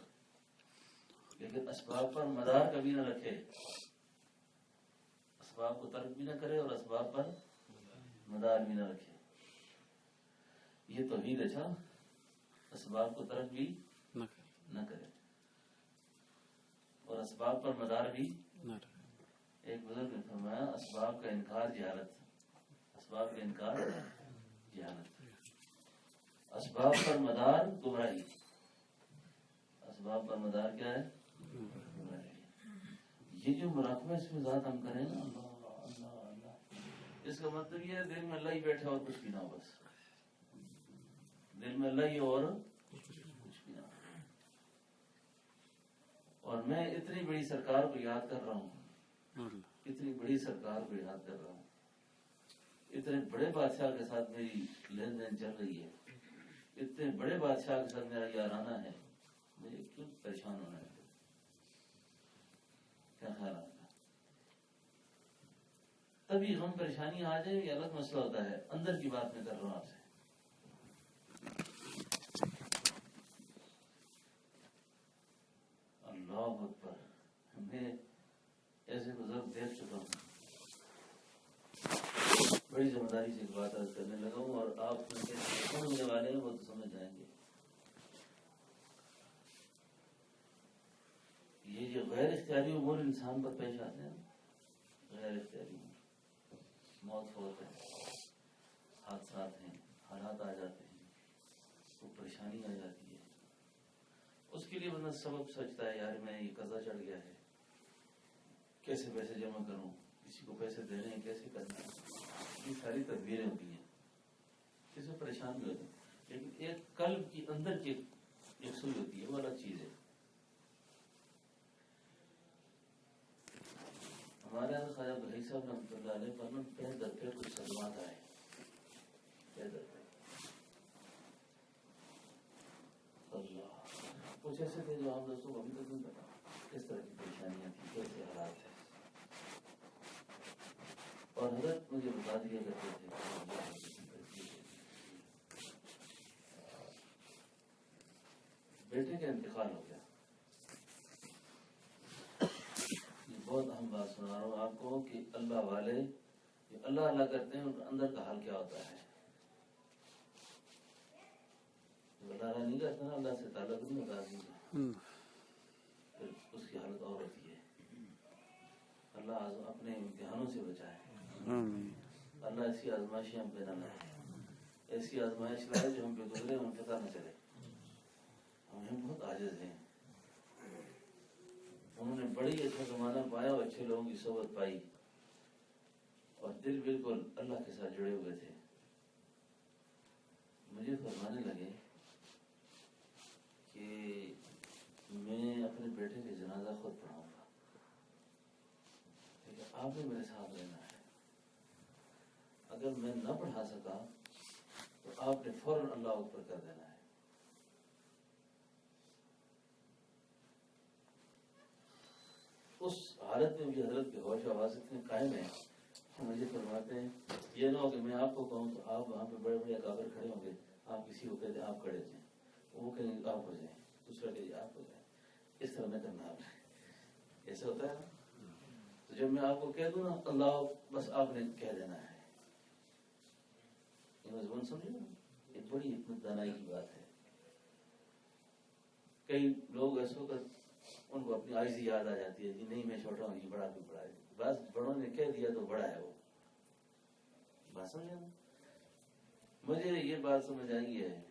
لیکن اسباب پر مدار کبھی نہ رکھے. اسباب کو ترک بھی نہ کرے اور اسباب پر مدار بھی نہ رکھے. یہ توحید ہے. اسباب کو ترک بھی نہ کرے اور اسباب پر مدار بھی نہ رکھے. ایک بزرگ نے فرمایا، اسباب کا انکار جہالت، اسباب کا انکار جہالت. اسباب پر مدار گمراہی، اسباب پر مدار کیا ہے؟ گمراہی۔ یہ جو مراقبہ اس میں ذات ہم کریں نا، اللہ اللہ اللہ، اس کا مطلب یہ ہے دل میں اللہ ہی بیٹھا اور کچھ بھی نہ ہو، بس دل میں اللہ ہی اور کچھ بھی نہ ہو۔ اور میں اتنی بڑی سرکار کو یاد کر رہا ہوں، اتنی بڑی سرکار کو یاد کر رہا ہوں، اتنے بڑے بادشاہ کے ساتھ میری لین دین چل رہی ہے، اتنے بڑے بادشاہ کے ساتھ میرا یارانہ ہے، مجھے کیوں پریشان ہونا ہے؟ کیا خیال آپ کا؟ تبھی غم پریشانی آ جائے، یہ الگ مسئلہ ہوتا ہے، اندر کی بات میں کر رہا ہوں آپ سے۔ اللہ اکبر، میں ایسے بزرگ دیکھ چکا ہوں، بڑی ذمہ داری سے ایک بات عرض کرنے لگا ہوں، اور آپ سمجھنے والے ہیں وہ تو سمجھ جائیں گے۔ یہ جو غیر اختیاری امور انسان پر پیش آتے ہیں، غیر اختیاری امور، موت فوت ہے، حادثات ہیں، حالات آ جاتے ہیں، تو پریشانی آ جاتی ہے، اس کے لیے بندہ سبب سوچتا ہے، یار میں یہ قضا چڑھ گیا ہے، کیسے پیسے جمع کروں، کسی کو پیسے دینے ہیں، کیسے کرنا ہے، یہ ساری تدبیریں ہوتی ہیں، اس میں پریشان بھی ہوتے ہیں، لیکن ایک قلب کی اندر کی ایک سوئی ہوتی ہے، وہ الگ چیز ہے۔ ہمارے یہاں خواجہ بھائی صاحب رحمۃ اللہ علیہ پر پہ در پہ کچھ صدمات آئے، پہ در پہ اللہ، کچھ ایسے تھے جو ہم دوستوں کو ابھی تک نہیں پتا کس طرح کی پریشانیاں تھیں، کیسے حالات تھے، اور حضرت مجھے بتا دیا کرتے تھے بیٹے کا انتقال ہو گیا۔ یہ بہت اہم بات سنا رہا ہوں آپ کو کہ اللہ والے جو اللہ اللہ کرتے ہیں ان کا اندر کا حال کیا ہوتا ہے۔ جو اللہ اللہ نہیں کرتا نا، اللہ سے تعلق نہیں ہوتا آدمی کا، پھر اس کی حالت اور ہوتی ہے۔ اللہ اپنے امتحانوں سے بچائے، اللہ ایسی آزمائشیں ہم پہ نہ لائے، ایسی آزمائش لائے جو ہم پہ گزرے ہم پتہ نہ چلے، ہم بہت عاجز ہیں۔ انہوں نے بڑی اچھا زمانہ پایا اور اچھے لوگوں کی صحبت پائی، اور دل بالکل اللہ کے ساتھ جڑے ہوئے تھے۔ مجھے فرمانے لگے کہ میں اپنے بیٹے کے جنازہ خود پڑھاؤں گا، لیکن آپ نے میرے ساتھ رہنا ہے، اگر میں نہ پڑھا سکا تو آپ نے فوراً اللہ اکبر کر دینا ہے۔ اس حالت میں بھی حضرت کے ہوش آواز اتنے قائم ہیں، مجھے فرماتے ہیں یہ نہ ہو کہ میں آپ کو کہوں تو آپ وہاں پہ بڑے بڑے اکابر کھڑے ہوں گے، آپ کسی کو کہتے ہیں آپ کھڑے جائیں، وہ کہیں گے آپ ہو جائیں، دوسرا کہے آپ ہو جائیں، اس طرح میں کرنا آپ نے، ایسا ہوتا ہے نا۔ تو جب میں آپ کو کہہ دوں نا اللہ، بس آپ نے کہہ دینا ہے، یہ مضمون سمجھے نا، یہ بڑی حکمت دانائی کی بات ہے۔ کئی لوگ ایسے ہو کر ان کو اپنی عاجزی یاد آ جاتی ہے، جی نہیں میں چھوٹا ہوں، یہ بڑا بھی بڑا ہے، بس بڑوں نے کہہ دیا تو بڑا ہے وہ، بات سمجھے نا۔ مجھے یہ بات سمجھ آئی ہے،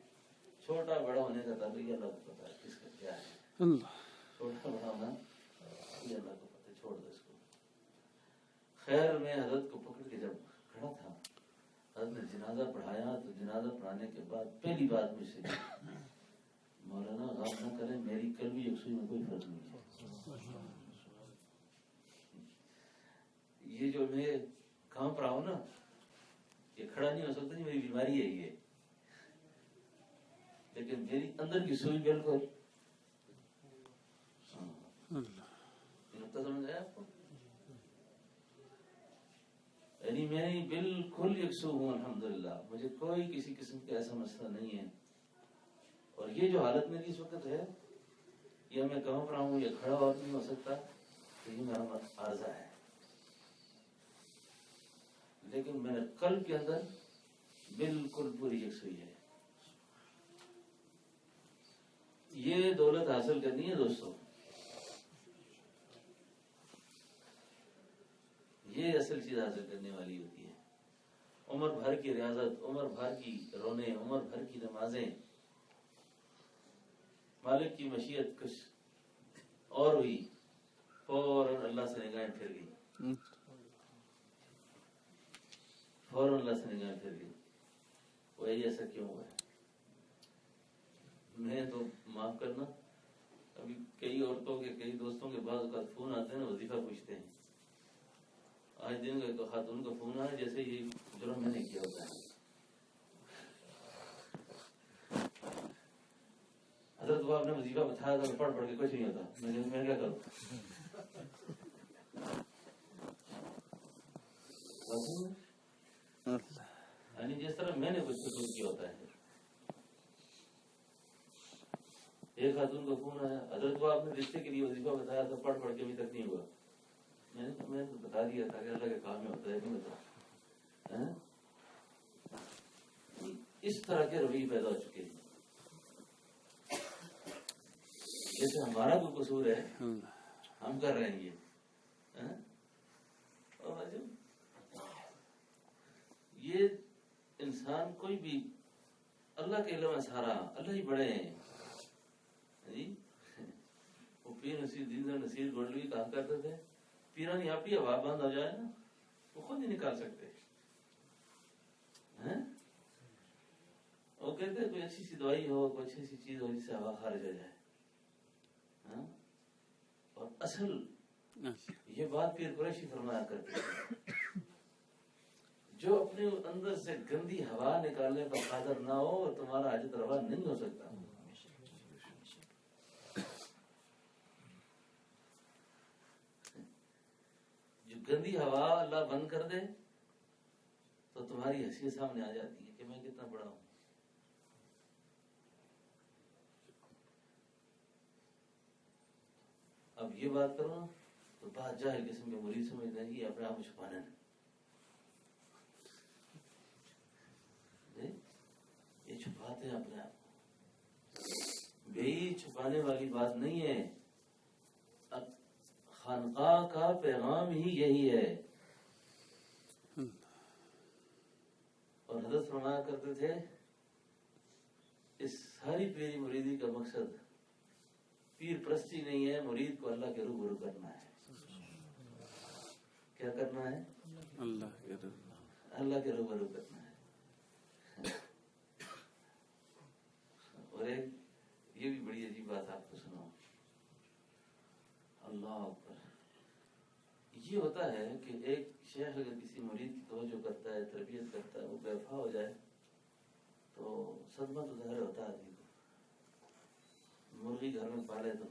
چھوٹا بڑا ہونے کا تعلق اللہ کو پتا ہے کس کا کیا ہے، چھوٹا بڑا ہونا یہ اللہ کو پتا ہے، چھوڑ دو اس کو۔ خیر میں حضرت کو پکڑ کے جب کھڑا تھا، حضرت نے جنازہ پڑھایا، تو جنازہ پڑھانے کے بعد پہلی بات مجھ سے مولانا غم نہ کریں، میری کل بھی یکسوئی میں کوئی فرق نہیں ہے، یہ جو میں کہاں پر آؤں نا، یہ کھڑا نہیں ہو سکتا، میری بیماری ہے یہ، لیکن میری اندر کی سوئی بالکل، یہ نقطہ سمجھ آیا آپ کو؟ یعنی میں بالکل یکسو ہوں الحمدللہ، مجھے کوئی کسی قسم کا ایسا مسئلہ نہیں ہے، اور یہ جو حالت میری اس وقت ہے، یہ میں کہاں پر آؤں، یہ کھڑا اور نہیں ہو سکتا، تو یہ میرا عارضہ ہے، لیکن میرے قلب کے اندر بالکل پوری یکسوئی ہے۔ یہ دولت حاصل کرنی ہے دوستوں، یہ اصل چیز حاصل کرنے والی ہوتی ہے، عمر بھر کی ریاضت، عمر بھر کی رونے، عمر بھر کی نمازیں، مالک کی مشیت کچھ اور ہوئی، فوراً اللہ سے نگاہیں پھر گئی، فوراً اللہ سے نگاہیں پھر گئی. وہی ایسا کیوں ہوا ہے؟ میں تو معاف کرنا، ابھی کئی عورتوں کے، کئی دوستوں کے بعض اوقات فون آتے ہیں نا، وظیفہ پوچھتے ہیں. آج دن کا خاتون کا فون آیا جیسے یہ جرم میں نے کیا ہوتا ہے. حضرت وہ آپ نے وظیفہ بتایا تھا، پڑھ پڑھ کے کچھ نہیں ہوتا، میں کیا کروں؟ یعنی جس طرح میں نے کچھ قصور کیا ہوتا ہے. ایک خاتون کا فون آیا، حضرت وہ آپ نے رشتے کے لیے وظیفہ بتایا تھا، پڑھ پڑھ کے ابھی تک نہیں ہوا. میں تو بتا دیا تھا کہ اللہ کے کام میں ہوتا ہے، نہیں ہوتا. اس طرح کے رویے پیدا ہو چکے ہیں. جیسے ہمارا کوئی قصور ہے، ہم کر رہے ہیں یہ انسان کوئی بھی اللہ کے علم ہے سارا، اللہ ہی بڑے ہیں. وہ پیر نصیر گولوی کہا کرتے تھے، پیرانی آپ ہی ہوا بند ہو جائے نا وہ خود ہی نکال سکتے. وہ کہتے کوئی اچھی سی دوائی ہو، کوئی اچھی سی چیز ہو جس سے ہوا خارج ہو جائے. اور اصل یہ بات پیر قریشی فرمایا کرتے ہیں، جو اپنے اندر سے گندی ہوا نکالنے پر قادر نہ ہو تمہارا حاجت روا نہیں ہو سکتا. جو گندی ہوا اللہ بند کر دے تو تمہاری حیثیت سامنے آ جاتی ہے کہ میں کتنا بڑا ہوں. اب یہ بات کرو تو بات جاہل قسم کے مرید سمجھتے ہیں کہ اپنے آپ کو چھپانا ہے. یہ چھپاتے ہیں اپنے آپ کو. بے چھپانے والی بات نہیں ہے. خانقاہ کا پیغام ہی یہی ہے. اور حضرت فرمایا کرتے تھے اس ساری پیری مریدی کا مقصد پیر پرستی نہیں ہے، مرید کو اللہ کے روبرو کرنا ہے. کیا کرنا ہے؟ اللہ کے روبرو کرنا ہے. اور ایک یہ بھی بڑی عجیب بات آپ کو سناؤں. اللہ اکبر. یہ ہوتا ہے کہ ایک شیخ اگر کسی مرید کی توجہ کرتا ہے، تربیت کرتا ہے، وہ بے وفا ہو جائے تو صدمہ تو ظاہر ہوتا ہے آدمی کو. مرغی گھر میں پالے تو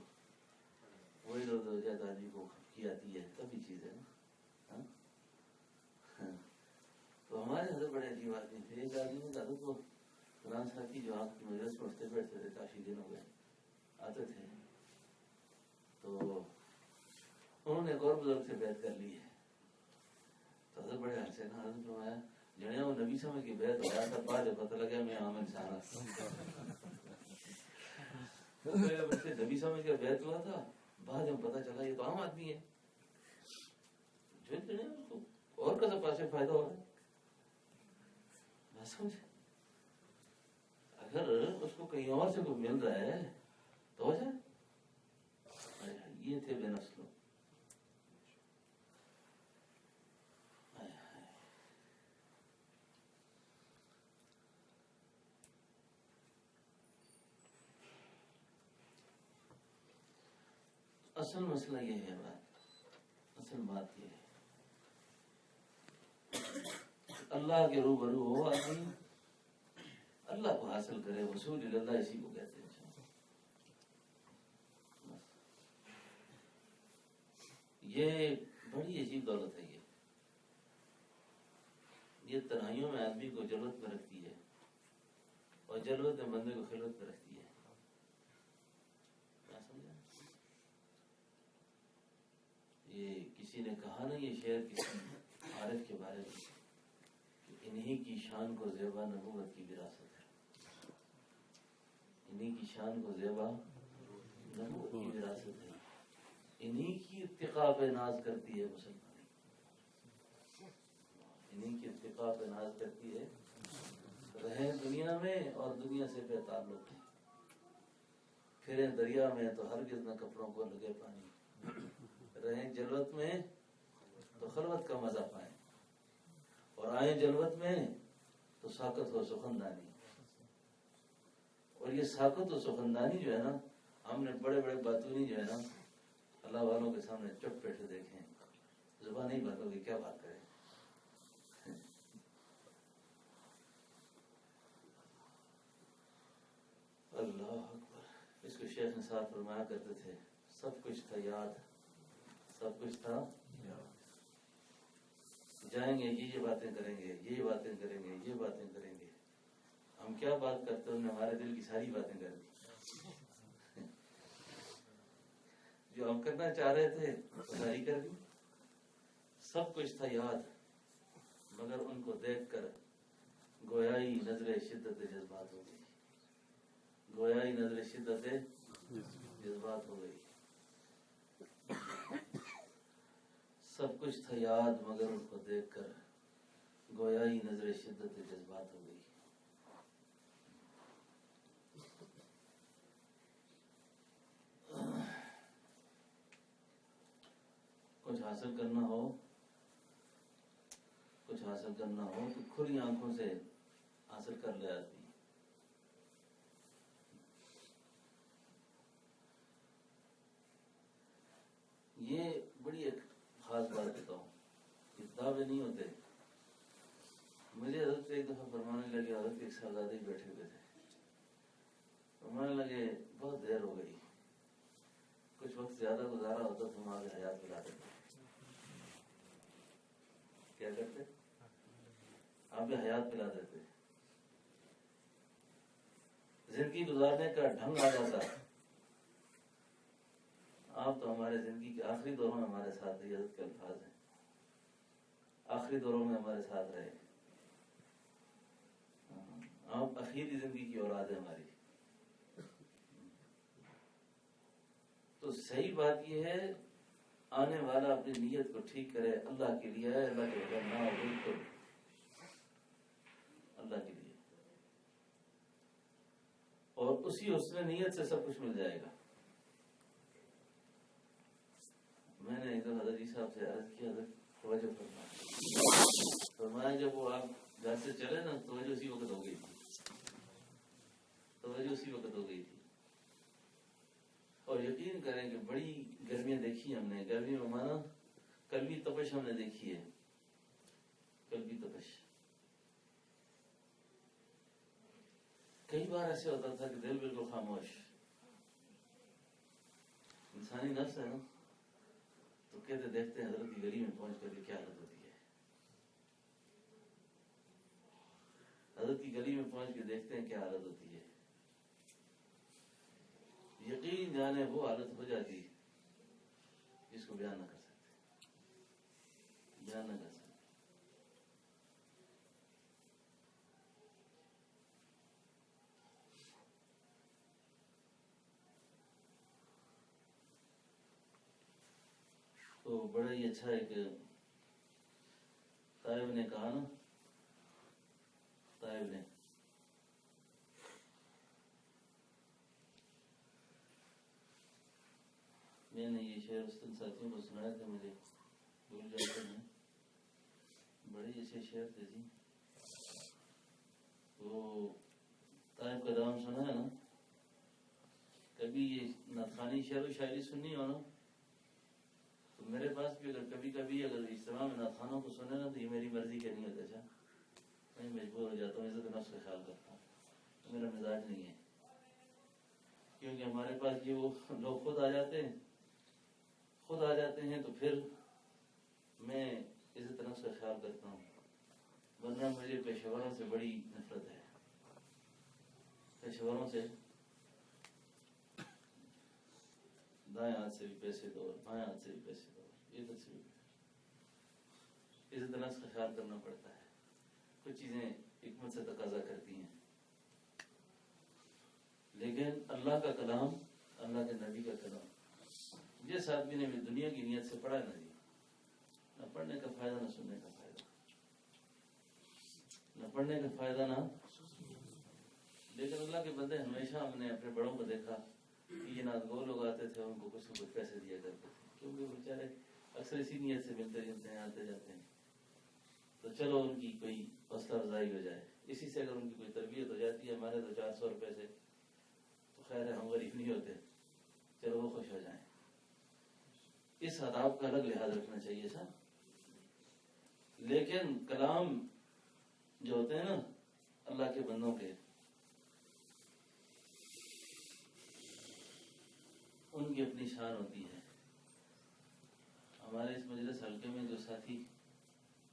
وہی ادھر ادھر ہو جائے تو آدمی کو کھپکی آتی ہے، تبھی چیز ہے نا. تو ہمارے حضرت بڑے عجیب آدمی تھے. ایک آدمی نے حضرت کو قرآن صاحب کی جو آپ کی مجلس میں اٹھتے بیٹھتے تھے، کافی دن ہو گئے آتے تھے، تو انہوں نے ایک اور بزرگ سے بیعت کر لی ہے. تو حضرت بڑے ہنسے نا. حضرت فرمایا جڑے وہ نبی سمے کی بیعت ہوا تھا، بعد جب پتہ لگا میں عام انسان نبی سمے کا بیعت ہوا تھا، بعد جب پتہ چلا یہ تو عام آدمی ہے. اس کو اور کسا پاس فائدہ ہو رہا ہے. سمجھے اگر اس کو کہیں اور سے کوئی مل رہا ہے تو ہو جائے. یہ تھے بے نسلوں. اصل مسئلہ یہ ہے، اصل بات یہ ہے اللہ کے روبرو ہو آدمی، اللہ کو حاصل کرے. وصول اللہ اسی کو کہتے ہیں. یہ بڑی عجیب دولت ہے. یہ تنہائیوں میں آدمی کو جلوت میں رکھتی ہے اور جلوت میں بندے کو خلوت میں رکھتی ہے. یہ کسی نے کہا نا، یہ شعر کسی عارف کے بارے میں کہ انہی کی شان کو زیبا نبوت کی وراثت ہے. انہی کی شان کو زیبا نبوت کی وراثت ہے. انہی کی اتقاء پہ ناز کرتی ہے مسلمانی. انہیں کی اتفاق پہ ناز کرتی ہے، رہیں دنیا میں اور دنیا سے بے تعلق ہیں، پھریں دریا میں تو ہرگز نہ کپڑوں کو لگے پانی، رہیں جلوت میں تو خلوت کا مزہ پائیں، اور آئیں جلوت میں تو ساکت و سخندانی۔ اور یہ ساکت و سخندانی جو ہے نا، ہم نے بڑے بڑے باتونی جو ہے نا اللہ والوں کے سامنے چپ بیٹھے دیکھیں، زبان نہیں بند ہوگی، کیا بات کریں۔ اللہ اکبر۔ اس کو شیخ نثار فرمایا کرتے تھے، سب کچھ تھا یاد، سب کچھ تھا یاد، جائیں گے یہ باتیں کریں گے، یہ باتیں کریں گے، یہ باتیں کریں گے، ہم کیا بات کرتے انہوں نے ہمارے دل کی ساری باتیں کر دی، جو ہم کرنا چاہ رہے تھے وہ ساری کر دی۔ سب کچھ تھا یاد مگر ان کو دیکھ کر گویائی نظر شدت جذبات ہو گئی، گویائی نظر شدت جذبات ہو گئی۔ سب کچھ تھا یاد مگر ان کو دیکھ کر گویائی نظر شدت جذبات ہو گئی۔ کچھ حاصل کرنا ہو، کچھ حاصل کرنا ہو تو کھلی آنکھوں سے حاصل کر لے آدمی۔ یہ بڑی ایک خاص بات بتاؤں، کتابیں نہیں ہوتے۔ مجھے حضرت ایک دفعہ فرمانے لگے، حضرت ایک شہزادے بیٹھے ہوئے تھے، فرمانے لگے بہت دیر ہو گئی، کچھ وقت زیادہ گزارا ہوتا تو ہم آگے حیات پلا دیتے۔ کیا کرتے؟ آگے حیات پلا دیتے، زندگی گزارنے کا ڈھنگ آ جاتا۔ آپ تو ہمارے زندگی کے آخری دوروں میں ہمارے ساتھ رہے، حضرت کے الفاظ ہیں، آخری دوروں میں ہمارے ساتھ رہے، آپ اخیری زندگی کی اولاد ہے ہماری۔ تو صحیح بات یہ ہے آنے والا اپنی نیت کو ٹھیک کرے، اللہ کے لیے ہے، اللہ کے بغیر نہ ہو، بالکل اللہ کے لیے، اور اسی حسن نیت سے سب کچھ مل جائے گا۔ میں نے ایک دن حضرت جی صاحب سے عرض کیا، حضرت توجہ فرمایا جب وہ آپ گھر سے چلے نا توجہ اسی وقت ہو گئی تھی، توجہ اسی وقت ہو گئی تھی۔ اور یقین کریں کہ بڑی گرمیاں دیکھی ہم نے، گرمی میں مانا قلبی تپش ہم نے دیکھی ہے، قلبی تپش۔ کئی بار ایسے ہوتا تھا کہ دل بالکل خاموش، انسانی نفس ہے نا، تو کہتے دیکھتے ہیں حضرت کی گلی میں پہنچ کر کے کیا حالت ہوتی ہے، حضرت کی گلی میں پہنچ کے دیکھتے ہیں کیا حالت ہوتی ہے۔ یقین جانے وہ حالت ہو جاتی جس کو بیان نہ کر سکتے، بیان نہ کر سکتے۔ تو بڑا ہی اچھا ہے کہ طائب نے کہا نا، طائب نے میں نے یہ شعر اس دن ساتھیوں کو سنایا تھا، مجھے بھول جاتے ہیں، بڑے اچھے شعر تھے جی۔ تو طائب کا نام سنا ہے نا، کبھی یہ نعتخوانی شعر و شاعری سننی ہو نا تو میرے پاس بھی اگر کبھی کبھی اگر اجتماع میں نعتخوانوں کو سنے نا تو یہ میری مرضی کے نہیں ہوتا، اچھا میں مجبور ہو جاتا ہوں، عزت نفس کا خیال کرتا ہوں، میرا مزاج نہیں ہے، کیونکہ ہمارے پاس یہ وہ لوگ خود آ جاتے ہیں، خود آ جاتے ہیں تو پھر میں عزت نفس کا خیال کرتا ہوں، ورنہ مجھے پیشوروں سے بڑی نفرت ہے، پیشوروں سے دائیں ہاتھ سے بھی پیسے دو، بائیں ہاتھ سے بھی پیسے دو، عزت سے بھی عزت نفس کا خیال کرنا پڑتا ہے، کچھ چیزیں حکمت سے تقاضا کرتی ہیں، لیکن اللہ کا کلام، اللہ کے نبی کا کلام جس آدمی نے بھی دنیا کی نیت سے پڑھا نہ جی، نہ پڑھنے کا فائدہ نہ سننے کا فائدہ، پڑھنے کا فائدہ نہ. لیکن اللہ کے بندے ہمیشہ ہم نے اپنے بڑوں کو دیکھا کہ یہ نعت گو لوگ آتے تھے, ان کو کچھ نہ کچھ پیسے دیا کرتے تھے, کیونکہ وہ بیچارے اکثر اسی نیت سے ملتے جلتے ہیں, آتے جاتے ہیں, تو چلو ان کی کوئی حوصلہ افزائی ہو جائے. اسی سے اگر ان کی کوئی تربیت ہو جاتی ہے, ہمارے تو 400 روپے سے تو خیر ہے, ہم غریب نہیں ہوتے, چلو وہ خوش ہو جائیں. اس آداب کا الگ لحاظ رکھنا چاہیے صاحب. لیکن کلام جو ہوتے ہیں نا اللہ کے بندوں کے, ان کی اپنی شان ہوتی ہے. ہمارے اس مجلس حلقے میں جو ساتھی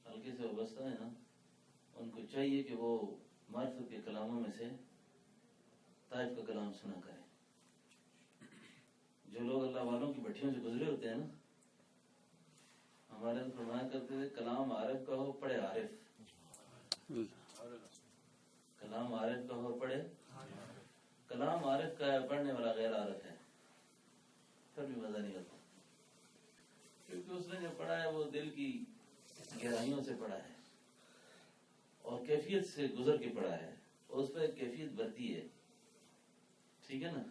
حلقے سے وابستہ ہیں نا, ان کو چاہیے کہ وہ معرفت کے کلاموں میں سے طائف کا کلام سنا کریں. جو لوگ اللہ والوں کی بھٹیوں سے گزرے ہوتے ہیں نا, ہمارے فرمایا کرتے تھے کلام عارف کا ہو پڑھے عارف, کلام عارف کا ہو پڑھے. کلام عارف کا ہے, پڑھنے والا غیر عارف ہے, پھر بھی مزہ نہیں آتا, کیونکہ اس نے جو پڑھا ہے وہ دل کی گہرائیوں سے پڑھا ہے اور کیفیت سے گزر کے پڑھا ہے, اور اس پہ ایک کیفیت بڑھتی ہے. ٹھیک ہے نا.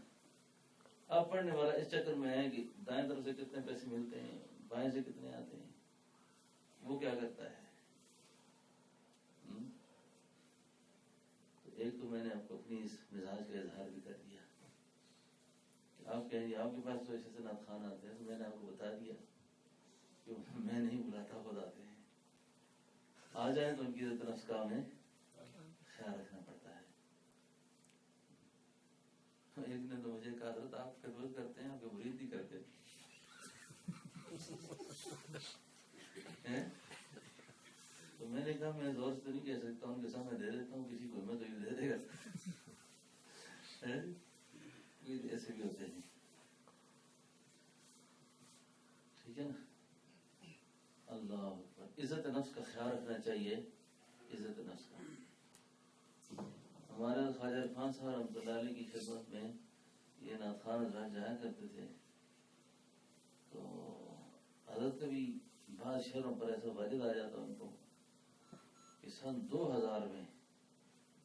اب پڑھنے والا اس چکر میں ہے کہ دائیں طرف سے کتنے پیسے ملتے ہیں, بائیں سے کتنے آتے ہیں, وہ کیا کرتا ہے. تو ایک تو میں نے آپ کو اپنی اس مزاج کا اظہار بھی کر دیا کہ آپ کہیں گے آپ کے پاس تو ایسے سے نعت خوان آتے ہیں, تو میں نے آپ کو بتا دیا کہ میں نہیں بلاتا, خود آتے ہیں. آ جائیں تو ان کی عزت نفس کا ہمیں خیال رکھنا پڑتا ہے. ایک نے تو مجھے کہا حضرت آپ خدمت کرتے ہیں, آپ کے مرید نہیں کرتے. تو میں نے کہا میں زور سے تو نہیں کہہ سکتا, ان کے سامنے دے دیتا ہوں, کسی کو ہمت ہوئی دے دے گا. ایسے بھی ہوتے ہیں. ٹھیک ہے نا. اللہ اکبر. عزت نفس کا خیال رکھنا چاہیے, عزت نفس کا. ہمارے خواجہ عرفان صاحب رحمۃ اللہ علیہ کی خدمت میں یہ نعت خوان حضرات جایا کرتے تھے, تو حضرت کبھی بعض شہروں پر ایسا واجد آ جاتا ان کو کہ سن 2000 میں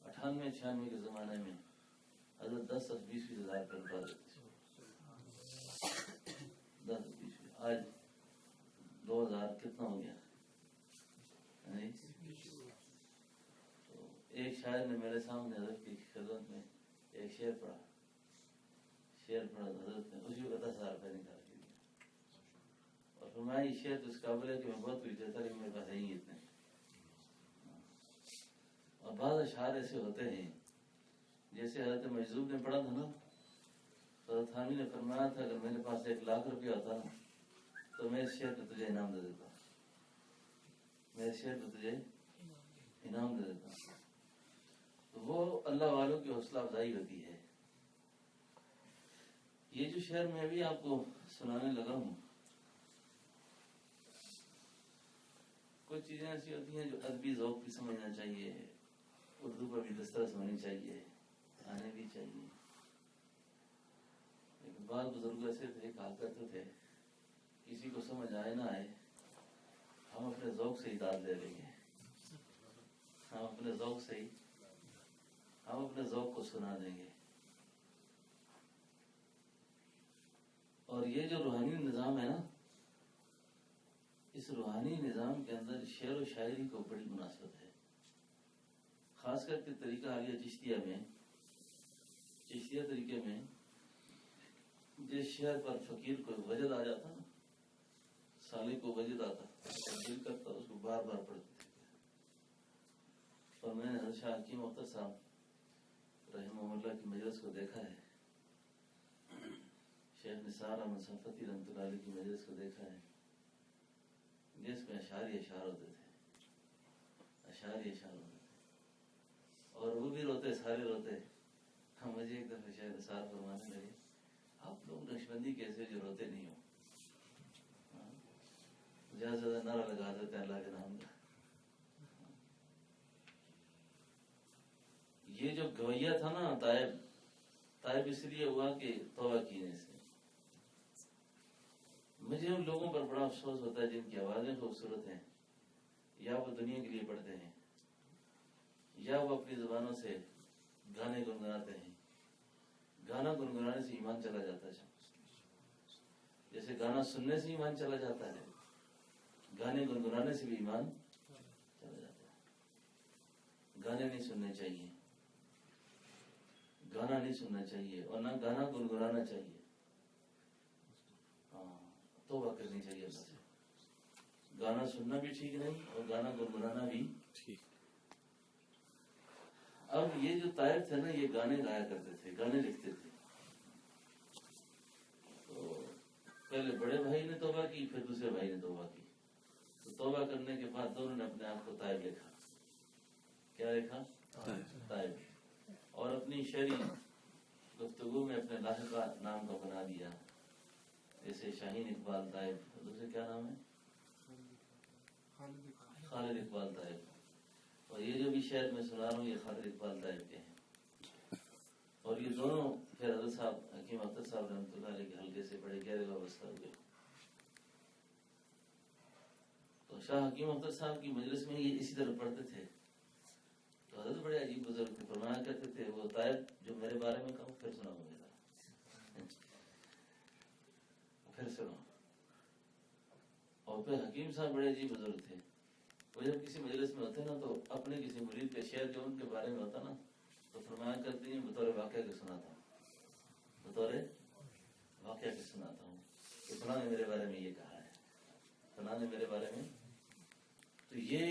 98-96 کے زمانے میں حضرت 10-20 ہزار پر اٹھا دیتے تھے. 10-20. آج 2000 کتنا ہو گیا. تو ایک شاعر نے میرے سامنے حضرت کی خدمت میں ایک شعر پڑھا تو حضرت نے اسی کو 10,000 روپئے نکال کے دیا, اور فرمایا یہ شعر تو اس قابل ہے کہ میں بہت کچھ دیتا, لیکن میرے پاس ہے ہی اتنے. اور بعض اشعار ایسے ہوتے ہیں جیسے حضرت مجذوب نے پڑھا تھا نا, حضرت تھانوی نے فرمایا تھا اگر میرے پاس 1,00,000 روپیہ ہوتا نا تو میں اس شعر پہ تجھے انعام دے دیتا, میں اس شعر پہ تجھے انعام دے دیتا. تو وہ اللہ والوں کی حوصلہ افزائی ہوتی ہے. یہ جو شعر میں بھی آپ کو سنانے لگا ہوں, کچھ چیزیں ایسی ہوتی ہیں جو ادبی ذوق بھی سمجھنا چاہیے, اردو پر بھی دسترس ہونی چاہیے, آنے بھی چاہیے. لیکن بعض بزرگ ایسے تھے, کہا کرتے تھے کسی کو سمجھ آئے نہ آئے, ہم اپنے ذوق سے ہی داد لے لیں گے, ہم اپنے ذوق سے ہی ہم اپنے ذوق کو سنا دیں گے. اور یہ جو روحانی نظام ہے نا, اس روحانی نظام کے اندر شعر و شاعری کو بڑی مناسبت ہے. خاص کر کے طریقہ حالیہ چشتیہ میں, چشتیہ طریقے میں جس شعر پر فقیر کو وجد آ جاتا نا, سالک کو وجد آتا, دل کرتا اس کو بار بار پڑھتے تھے. اور میں نے حضرت شاہ حکیم اختر صاحب رحمہ اللہ کی مجلس کو دیکھا ہے, شیخ نثار احمد صفوتی رحمۃ اللہ علیہ کی مجلس کو دیکھا ہے, جس میں اشعار ہی اشعار ہوتے تھے, اشعار ہی اشعار ہوتے تھے, اور وہ بھی روتے, سارے روتے. مجھے ایک دفعہ شیخ نثار فرمانے لگے آپ لوگ نقشبندی کیسے جو روتے نہیں ہو, زیادہ سے زیادہ نعرہ لگا دیتے ہیں اللہ کے نام کا. یہ جو گویا تھا نا طائب اس لیے ہوا کہ توبہ کینے سے. مجھے ان لوگوں پر بڑا افسوس ہوتا ہے جن کی آوازیں خوبصورت ہیں, یا وہ دنیا کے لیے پڑھتے ہیں یا وہ اپنی زبانوں سے گانے گنگناتے ہیں. گانا گنگنانے سے ایمان چلا جاتا ہے. جیسے گانا سننے سے ایمان چلا جاتا ہے, گانے گنگنانے سے بھی ایمان چلا جاتا ہے. گانے نہیں سننے چاہیے, گانا نہیں سننا چاہیے, اور نہ گانا گنگنانا چاہیے. ہاں, توبہ کرنی چاہیے اللہ سے. گانا سننا بھی ٹھیک نہیں اور گانا گنگنانا بھی ٹھیک. اب یہ جو طائر تھے نا, یہ گانے گایا کرتے تھے, گانے لکھتے تھے. تو پہلے بڑے بھائی نے توبہ کی, پھر دوسرے بھائی نے توبہ کی. تو توبہ کرنے کے بعد دونوں نے اپنے آپ کو طائر لکھا. کیا لکھا؟ طائر. اور اپنی شعری گفتگو میں اپنے لاحقہ نام کا بنا دیا. جیسے شاہین اقبال طائب, دوسرے کیا نام ہے؟ خالد اقبال طائب. اور یہ جو بھی شعر میں سنا رہا ہوں یہ خالد اقبال طائب کے ہیں. اور یہ دونوں پھر حضرت صاحب حکیم اختر صاحب رحمۃ اللہ علیہ کے حلقے سے بڑے گہرے وابستہ ہوئے. تو شاہ حکیم اختر صاحب کی مجلس میں یہ اسی طرح پڑھتے تھے. تو حضرت بڑے عجیب بزرگ تھے, فرمایا کرتے تھے وہ طائب جو میرے بارے میں کہوں پھر سنا مجھے, پھر سنا. اور پھر حکیم صاحب بڑے عجیب بزرگ تھے. وہ جب کسی مجلس میں ہوتے نا تو اپنے کسی مرید کا شعر جو ان کے بارے میں ہوتا نا تو فرمایا کرتے ہیں بطور واقعہ کے سناتا ہوں, بطور واقعہ کے سناتا ہوں کہ فلاں نے میرے بارے میں یہ کہا ہے, فلاں نے میرے بارے میں. تو یہ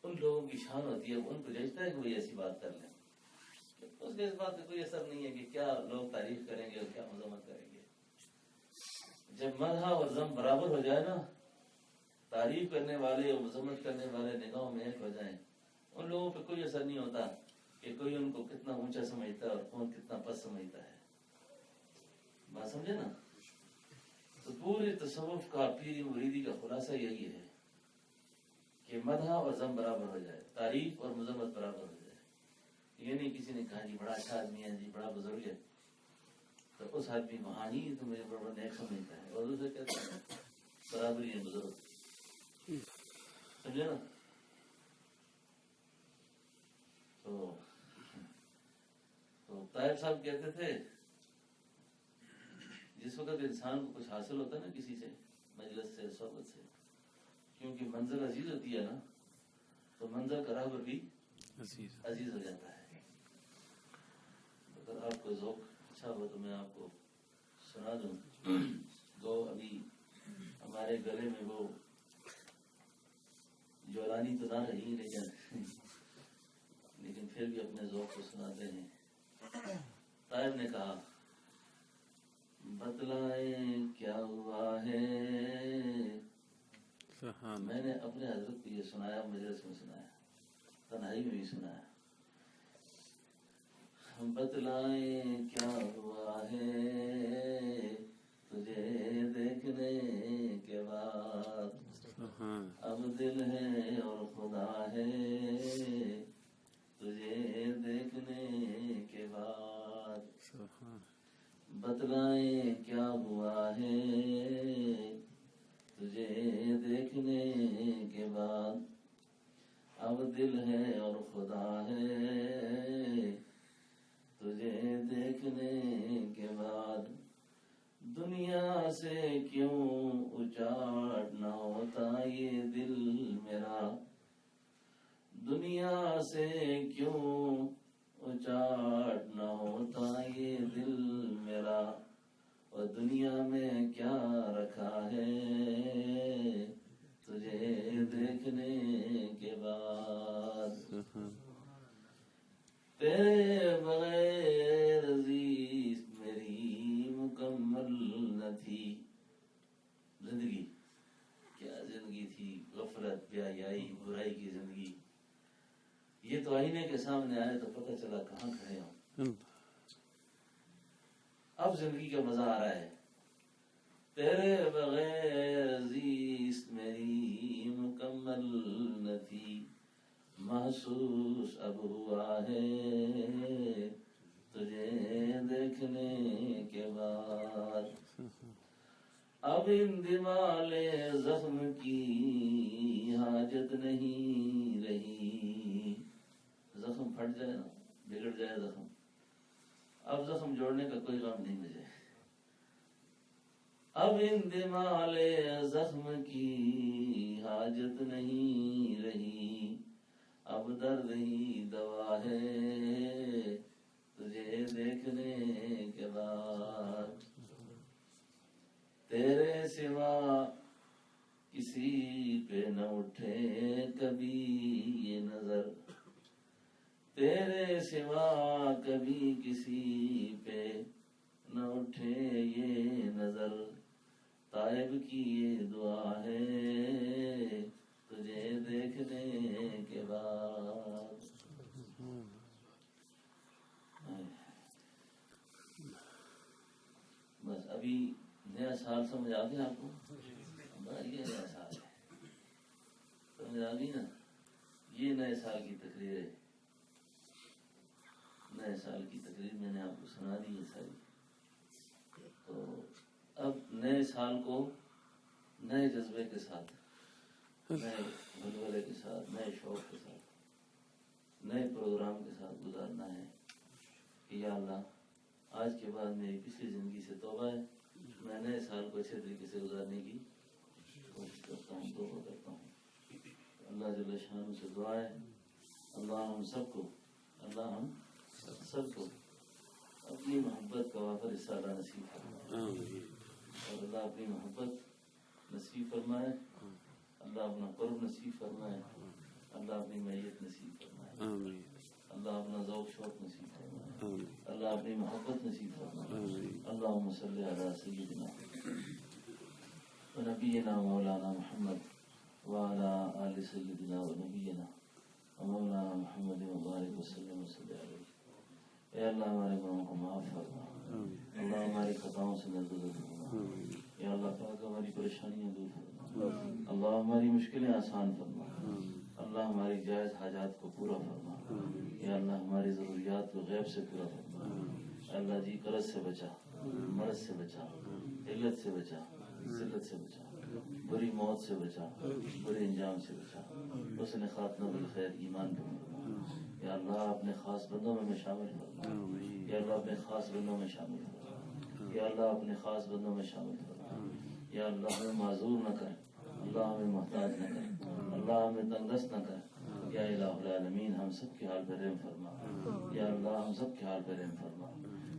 ان لوگوں کی شان ہوتی ہے, ان کو جچتا ہے کہ وہ ایسی بات کر لیں. اس کے اس بات کا کوئی اثر نہیں ہے کہ کیا لوگ تعریف کریں گے اور کیا مذمت کریں گے. جب مدح اور ذم برابر ہو جائے نا, تعریف کرنے والے اور مذمت کرنے والے نگاہوں میں ایک ہو جائیں, ان لوگوں پہ کوئی اثر نہیں ہوتا کہ کوئی ان کو کتنا اونچا سمجھتا ہے اور کون کتنا پست سمجھتا ہے. بات سمجھے نا؟ تو پوری تصوف کا پیری مریدی کا خلاصہ یہی ہے کہ مدح اور ذم برابر ہو جائے, تعریف اور مذمت برابر ہو جائے. یہ نہیں کسی نے کہا جی بڑا اچھا آدمی ہے, جی بڑا بزرگ ہے, تو اس آدمی کو ہاں ہی تو مجھے بڑا نیک سمجھتا ہے, اور دوسرے کہتے ہیں برابری ہے بزرگ. سمجھے نا؟ تو طائب صاحب کہتے تھے جس وقت انسان کو کچھ حاصل ہوتا ہے نا کسی سے, مجلس سے, صحبت سے, کیونکہ منظر عزیز ہوتی ہے نا, تو منظر کا راہ بھی عزیز ہو جاتا ہے. اگر آپ کو ذوق اچھا ہو تو میں آپ کو سنا دوں. گو ابھی ہمارے گلے میں وہ جولانی تو نہ رہی, لیکن پھر بھی اپنے ذوق کو سناتے ہیں. طائب نے کہا بتلائیں کیا ہوا ہے, میں نے اپنے حضرت کو یہ سنایا, مجلس میں سنایا, تنہائی میں بھی سنایا. بتلائیں کیا ہوا ہے تجھے دیکھنے کے بعد, اب دل ہے اور خدا ہے تجھے دیکھنے کے بعد. بتلائیں کیا ہوا ہے تجھے دیکھنے کے بعد, اب دل ہے اور خدا ہے تجھے دیکھنے کے بعد. دنیا سے کیوں اچاٹ نہ ہوتا یہ دل میرا, دنیا سے کیوں اچاٹ نہ ہوتا یہ دل میرا, اور دنیا میں کیا رکھا ہے تجھے دیکھنے کے بعد. تیرے بغیر عزیز میری مکمل نہ تھی. زندگی کیا زندگی تھی, غفلت, بے حیائی, برائی کی زندگی. یہ تو آئینے کے سامنے آئے تو پتہ چلا کہاں کھڑے ہوں. اب زندگی کا مزہ آ رہا ہے. تیرے بغیر عزیز میری مکمل نہ تھی, محسوس اب ہوا ہے تجھے دیکھنے کے بعد. اب ان دمال زخم کی حاجت نہیں رہی, زخم پھٹ جائے نا، بگڑ جائے زخم، اب زخم جوڑنے کا کوئی غم نہیں مجھے، اب اندمال زخم کی حاجت نہیں رہی، اب درد ہی دوا ہے تجھے دیکھنے کے بعد، تیرے سوا کسی پہ نہ اٹھے کبھی یہ نظر، تیرے سوا کبھی کسی پہ نہ اٹھے یہ نظر، طائب کی یہ دعا ہے تجھے دیکھنے کے بعد۔ بس ابھی نیا سال سمجھ آ گیا آپ کو؟ یہ نیا سال ہے، سمجھ آ گئی نا؟ یہ نئے سال کی تقریر ہے، نئے سال کی تقریر میں نے آپ کو سنا دی ہے ساری۔ تو اب نئے سال کو نئے جذبے کے ساتھ، نئے ولولے کے ساتھ، نئے شوق کے ساتھ، نئے پروگرام کے ساتھ گزارنا ہے کہ یا اللہ آج کے بعد میری پچھلی زندگی سے توبہ ہے، میں نئے سال کو اچھے طریقے سے گزارنے کی کوشش کرتا ہوں، توبہ کرتا ہوں۔ اللہ جل شانہ سے دعا ہے اللہ ہم سب کو اپنی محبت کا وافر حصہ اللہ نصیب فرمائے، اور اللہ اپنی محبت نصیب فرمائے، اللہ اپنا قرب نصیب فرمائے، اللہ اپنی معیت نصیب فرمائے، اللہ اپنا ذوق شوق نصیب فرمائے، اللہ اپنی محبت نصیب فرمائے۔ اللہم صلی علی سیدنا و نبینا مولانا محمد وعلی آل سیدنا و نبینا مولانا محمد مبارک وسلم وصلی علیہ۔ اے اللہ ہمارے گناہوں کو معاف فرما، اللہ ہماری خطاؤں سے درگزر فرما، یا اللہ پاک ہماری پریشانیاں دور فرما، اللہ ہماری مشکلیں آسان فرما، اللہ ہماری جائز حاجات کو پورا فرما، یا اللہ ہماری ضروریات کو غیب سے پورا فرما، اللہ جی قرض سے بچا، مرض سے بچا، علت سے بچا، ذلت سے بچا، بری موت سے بچا، بری انجام سے بچا، حسن خاتمہ بالخیر ایمان پہ فرما، یا اللہ اپنے خاص بندوں میں شامل فرما، یا اللہ اپنے خاص بندوں میں شامل فرما، یا اللہ اپنے خاص بندوں میں شامل فرما، یا اللہ ہمیں معذور نہ کر، اللہ ہمیں محتاج نہ کر، اللہ ہمیں تنگ دست نہ کر، یا الہ العالمین ہم سب کے حال پر رحم فرما، یا اللہ ہم سب کے حال پر رحم فرما،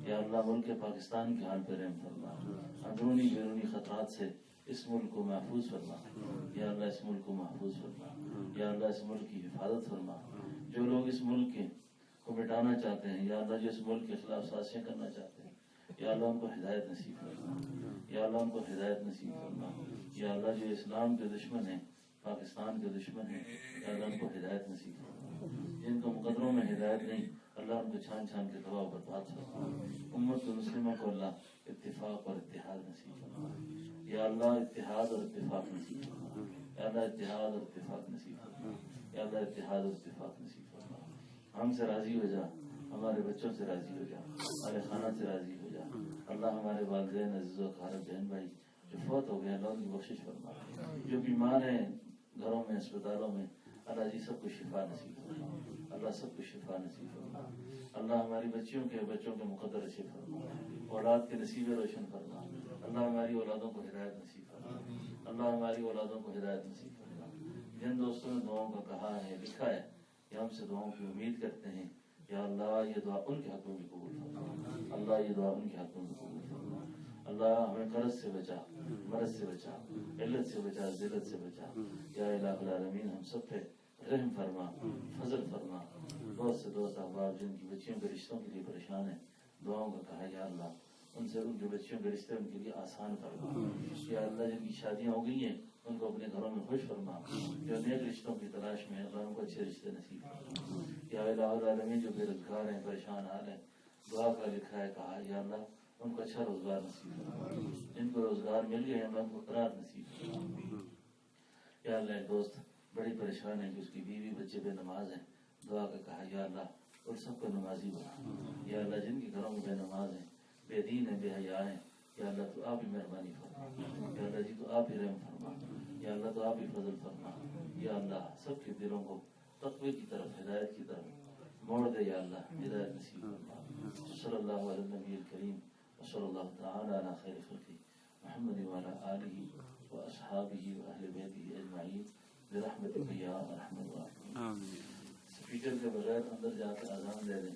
یا اللہ ملک پاکستان کے حال پر رحم فرما، اندرونی بیرونی خطرات سے اس ملک کو محفوظ فرما، یا اللہ اس ملک کو محفوظ فرما، یا اللہ اس ملک کی حفاظت فرما، جو لوگ اس ملک کو مٹانا چاہتے ہیں، یا اللہ جو اس ملک کے خلاف سازشیں کرنا چاہتے ہیں، یا اللہ ان کو ہدایت نصیب فرما، یا اللہ ان کو ہدایت نصیب فرما، یا اللہ جو اسلام کے دشمن ہیں، پاکستان کے دشمن ہیں، یا اللہ ان کو ہدایت نصیب فرما، جن کو مقدروں میں ہدایت نہیں اللہ ان کو چھان چھان کے تباہ و برباد فرما، امت مسلمہ کو اللہ اتفاق اور اتحاد نصیب فرما، یا اللہ اتحاد اور اتفاق نصیب فرما، یا اللہ اتحاد اور اتفاق نصیب فرما، یا اللہ اتحاد اور اتفاق نصیب فرما، ہم سے راضی ہو جا، ہمارے بچوں سے راضی ہو جا، ہمارے خانہ سے راضی ہو جا، اللہ ہمارے والدین عزیز و اقارب بہن بھائی جو فوت ہو گئے اللہ ان کی بخشش فرما، جو بیمار ہیں گھروں میں اسپتالوں میں اللہ جی سب کو شفا نصیب فرما، اللہ سب کو شفا نصیب فرما، اللہ ہماری بچوں کے مقدر اچھے فرما، اولاد کے نصیب روشن فرما، اللہ ہماری اولادوں کو ہدایت نصیب فرما، اللہ ہماری اولادوں کو ہدایت نصیب فرما، جن دوستوں نے دعاؤں کا کہا ہے لکھا ہے کہ ہم سے دعاؤں کی امید کرتے ہیں، یا اللہ یہ دعا ان کے حق میں بھی قبول فرما، اللہ یہ دعا ان کے حق میں بھی قبول فرما، اللہ ہمیں قرض سے بچا، مرض سے بچا، علت سے بچا، ذلت سے بچا، یا الہ العالمین ہم سب پہ رحم فرما، فضل فرما، بہت سے دوست احباب جن کی بچیوں کے رشتوں کے لیے پریشان ہیں دعاؤں کا کہا یا اللہ ان سے ان کے بچیوں کے رشتے ان کے لیے آسان فرما، یا اللہ جن کی شادیاں ہو گئی ہیں ان کو اپنے گھروں میں خوش فرما، جو نیک رشتوں کی تلاش میں ہیں اللہ ان کو اچھے رشتے نصیب فرما، یا الہ العالمین جو بے روزگار ہیں پریشان حال ہیں دعا کا لکھا ہے کہا یا اللہ ان کو اچھا روزگار نصیب فرما، جن کو روزگار مل گئے اللہ ان کو قرار نصیب فرما، یا اللہ ایک دوست بڑی پریشان ہے کہ اس کی بیوی بچے بے نماز ہیں دعا کا کہا یا اللہ اور سب کو نمازی بنا، یا اللہ جن کے گھروں میں بے نماز ہیں بے دین ہیں بے حیا ہیں یا اللہ تو آپ ہی مہربانی فرما، یا اللہ جی تو آپ ہی رحم فرما، یا اللہ تو آپ ہی فضل فرما، یا اللہ سب کے دلوں کو تقوی کی طرف ہدایت کی طرف موڑ دے یا اللہ، ہدایت نصیب فرما. صلی اللہ علیہ نبی الکریم وصلی اللہ تعالی علی خیر خلقہ محمد وعلی آلہ واصحابہ واہل بیتہ اجمعین برحمتک یا ارحم الراحمین. اسپیکر کے بغیر اندر جا کر اذان دے دیں.